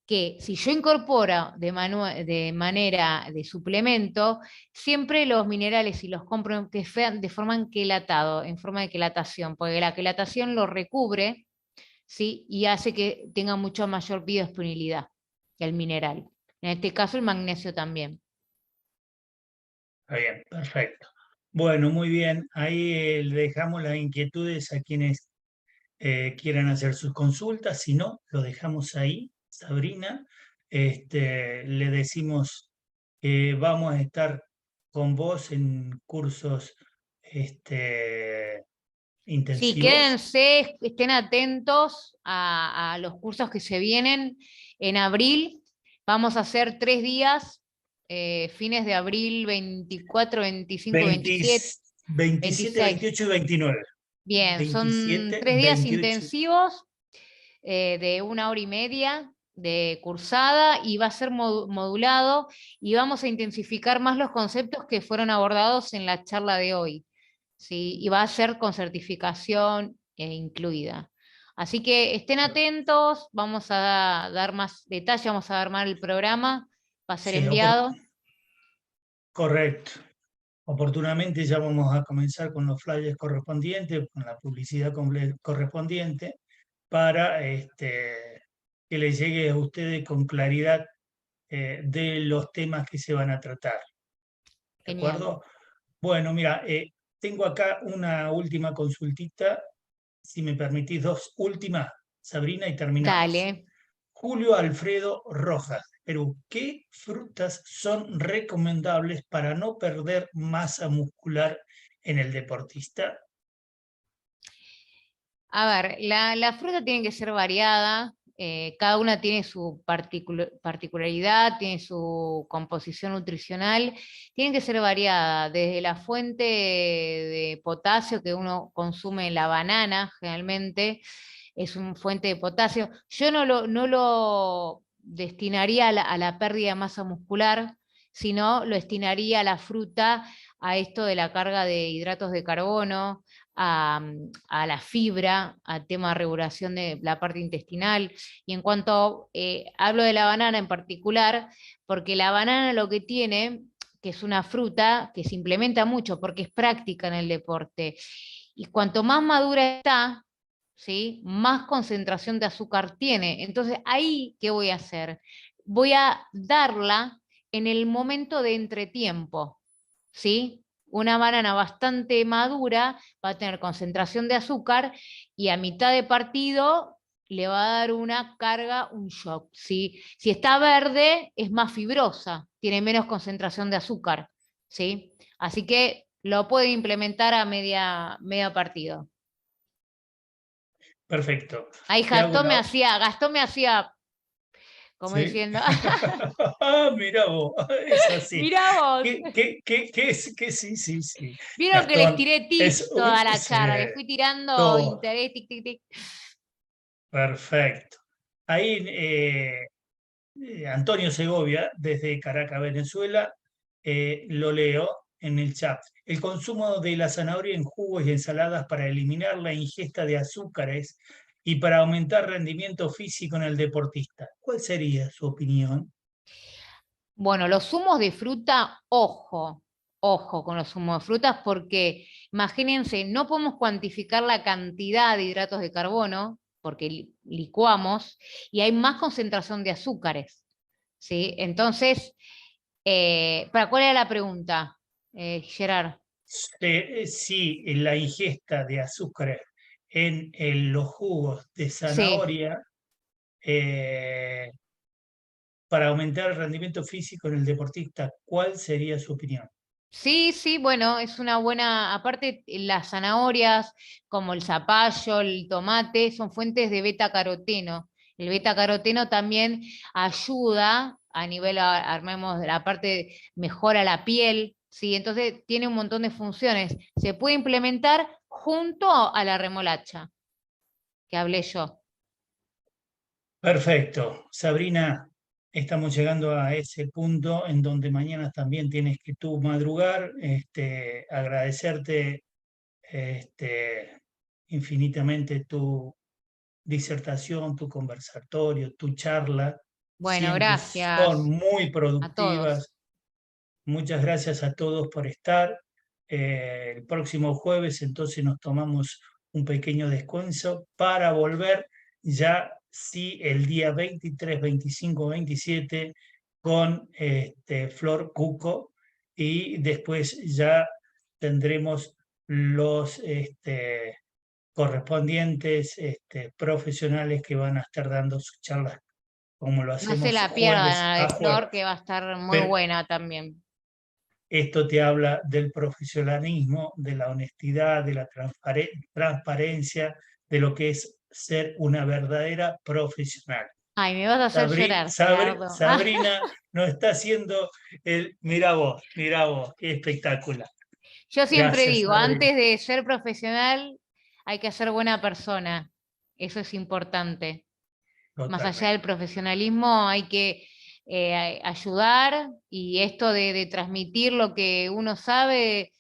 que si yo incorporo de manera de suplemento, siempre los minerales y los compro que sean de forma quelatado, en forma de quelatación, porque la quelatación lo recubre, ¿sí?, y hace que tenga mucha mayor biodisponibilidad el mineral. En este caso, el magnesio también. Está bien, perfecto. Bueno, muy bien. Ahí le dejamos las inquietudes a quienes quieran hacer sus consultas. Si no, lo dejamos ahí, Sabrina. Le decimos que vamos a estar con vos en cursos Sí, intensivos. quédense, estén atentos a los cursos que se vienen en abril. Vamos a hacer 3 días, fines de abril, 24, 25, 27, 27, 26. 28 y 29. Bien, son 27, 3 días 28. intensivos de 1 hora y media de cursada y va a ser modulado y vamos a intensificar más los conceptos que fueron abordados en la charla de hoy, ¿sí? Y va a ser con certificación incluida. Así que estén atentos, vamos a dar más detalle, vamos a armar el programa, va a ser Sí, enviado. correcto. Oportunamente ya vamos a comenzar con los flyers correspondientes, con la publicidad correspondiente, para que les llegue a ustedes con claridad de los temas que se van a tratar. ¿De Genial. acuerdo? Bueno, mira, tengo acá una última consultita, si me permitís, 2 últimas, Sabrina, y terminamos. Dale. Julio Alfredo Rojas, Perú. ¿Qué frutas son recomendables para no perder masa muscular en el deportista? A ver, la fruta tiene que ser variada, cada una tiene su particularidad, tiene su composición nutricional, tiene que ser variada, desde la fuente de potasio que uno consume en la banana, generalmente, es una fuente de potasio. Yo no lo destinaría a la pérdida de masa muscular, sino lo destinaría a la fruta, a esto de la carga de hidratos de carbono, a la fibra, al tema de regulación de la parte intestinal. Y en cuanto hablo de la banana en particular, porque la banana lo que tiene, que es una fruta que se implementa mucho porque es práctica en el deporte, y cuanto más madura está, ¿sí?, más concentración de azúcar tiene. Entonces, ahí, ¿qué voy a hacer? Voy a darla en el momento de entretiempo, ¿sí? Una banana bastante madura va a tener concentración de azúcar y a mitad de partido le va a dar una carga, un shock, ¿sí? Si está verde, es más fibrosa, tiene menos concentración de azúcar, ¿sí? Así que lo puede implementar a media partido. Perfecto. Ahí Te hago Gastón me hacía, como ¿Sí? diciendo, Mirá vos, es así. mirá vos, Sí, sí, sí. vieron que les Gastón tiré es tips toda la sí, charla, les fui tirando todo. interés, tic, tic, tic. Perfecto. Ahí Antonio Segovia, desde Caracas, Venezuela, lo leo en el chat. El consumo de la zanahoria en jugos y ensaladas para eliminar la ingesta de azúcares y para aumentar rendimiento físico en el deportista. ¿Cuál sería su opinión? Bueno, los zumos de fruta, ojo con los zumos de frutas, porque imagínense, no podemos cuantificar la cantidad de hidratos de carbono, porque licuamos, y hay más concentración de azúcares, ¿sí? Entonces, ¿para cuál era la pregunta, Gerard? Si la ingesta de azúcares en los jugos de Sí. zanahoria para aumentar el rendimiento físico en el deportista, ¿cuál sería su opinión? Sí, sí, bueno, es una buena, aparte las zanahorias, como el zapallo, el tomate, son fuentes de beta caroteno. El beta caroteno también ayuda a nivel, armemos la parte, mejora la piel, ¿sí? Entonces tiene un montón de funciones. Se puede implementar junto a la remolacha, que hablé yo. Perfecto. Sabrina, estamos llegando a ese punto en donde mañana también tienes que tú madrugar. Agradecerte infinitamente tu disertación, tu conversatorio, tu charla. Bueno, Siempre son gracias muy a todos. productivas. Muchas gracias a todos por estar. El próximo jueves entonces nos tomamos un pequeño descanso para volver ya sí el día 23, 25, 27 con Flor Cuco y después ya tendremos los correspondientes profesionales que van a estar dando sus charlas como lo No se hacemos la pierdan jueves a la a de jueves. Flor, que va a estar muy Pero buena también. esto te habla del profesionalismo, de la honestidad, de la transparencia, de lo que es ser una verdadera profesional. Ay, me vas a hacer llorar, Gerardo. Sabrina nos está haciendo el... Mirá vos, qué espectacular. Yo siempre Gracias, digo, Sabrina. antes de ser profesional hay que ser buena persona. Eso es importante. Más allá del profesionalismo hay que ayudar, y esto de transmitir lo que uno sabe,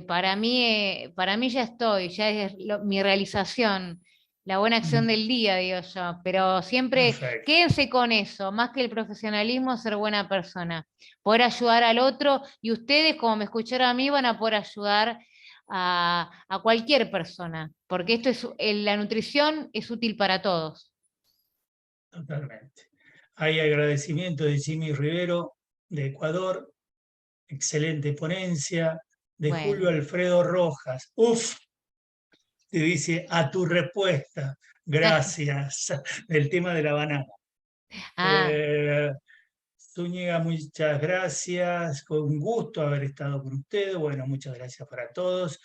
para mí ya estoy, ya es mi realización, la buena acción del día, digo yo. Pero siempre Perfecto. quédense con eso, más que el profesionalismo, ser buena persona, poder ayudar al otro, y ustedes, como me escucharon a mí, van a poder ayudar a cualquier persona, porque la nutrición es útil para todos. Totalmente. Hay agradecimiento de Jimmy Rivero, de Ecuador, excelente ponencia, de Julio Bueno. Alfredo Rojas. Uf, te dice a tu respuesta, gracias, del tema de la banana. Ah, Zúñiga, muchas gracias, fue un gusto haber estado con ustedes. Bueno, muchas gracias para todos.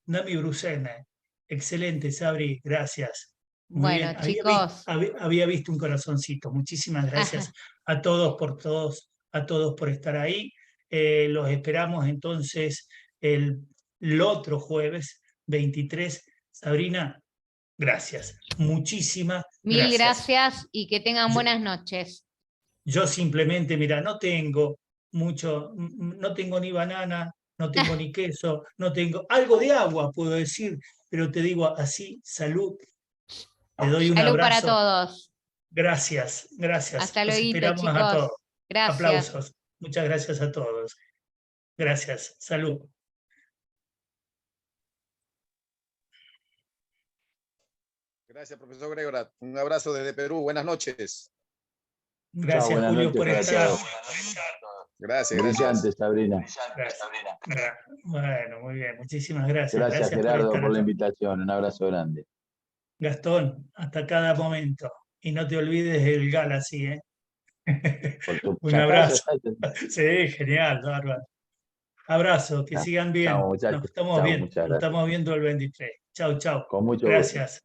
Nami Brusena, excelente, Sabri, gracias. Muy bueno, bien, chicos. había visto un corazoncito. Muchísimas gracias a todos por estar ahí. Los esperamos entonces el otro jueves 23. Sabrina, gracias. Muchísimas Mil gracias. gracias y que tengan Yo, buenas noches. yo simplemente, mira, no tengo no tengo ni banana, no tengo ni queso, no tengo algo de agua, puedo decir, pero te digo así, salud. Te doy un Salud para abrazo. todos. Gracias, gracias. Hasta Los luego, esperamos a todos. chicos. Gracias. Aplausos. Muchas gracias a todos. Gracias. Salud. Gracias, profesor Gregorat. Un abrazo desde Perú. Buenas noches. Gracias, buenas Julio, noches por para estar. todos. Gracias, Brillante, gracias. Sabrina. Bueno, muy bien. Muchísimas gracias. Gracias, por Gerardo, estar por la acá. invitación. Un abrazo grande. Gastón, hasta cada momento. Y no te olvides el Galaxy, ¿eh? Por tu Un ya abrazo. está. Sí, genial, bárbaro. Abrazo, que sigan bien. Chao, muchachos. Nos estamos Chao, viendo, muchas nos gracias. estamos viendo el 23. Chau, chau. Con mucho gusto. Gracias.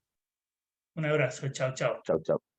Un abrazo, chau, chau. Chau, chau.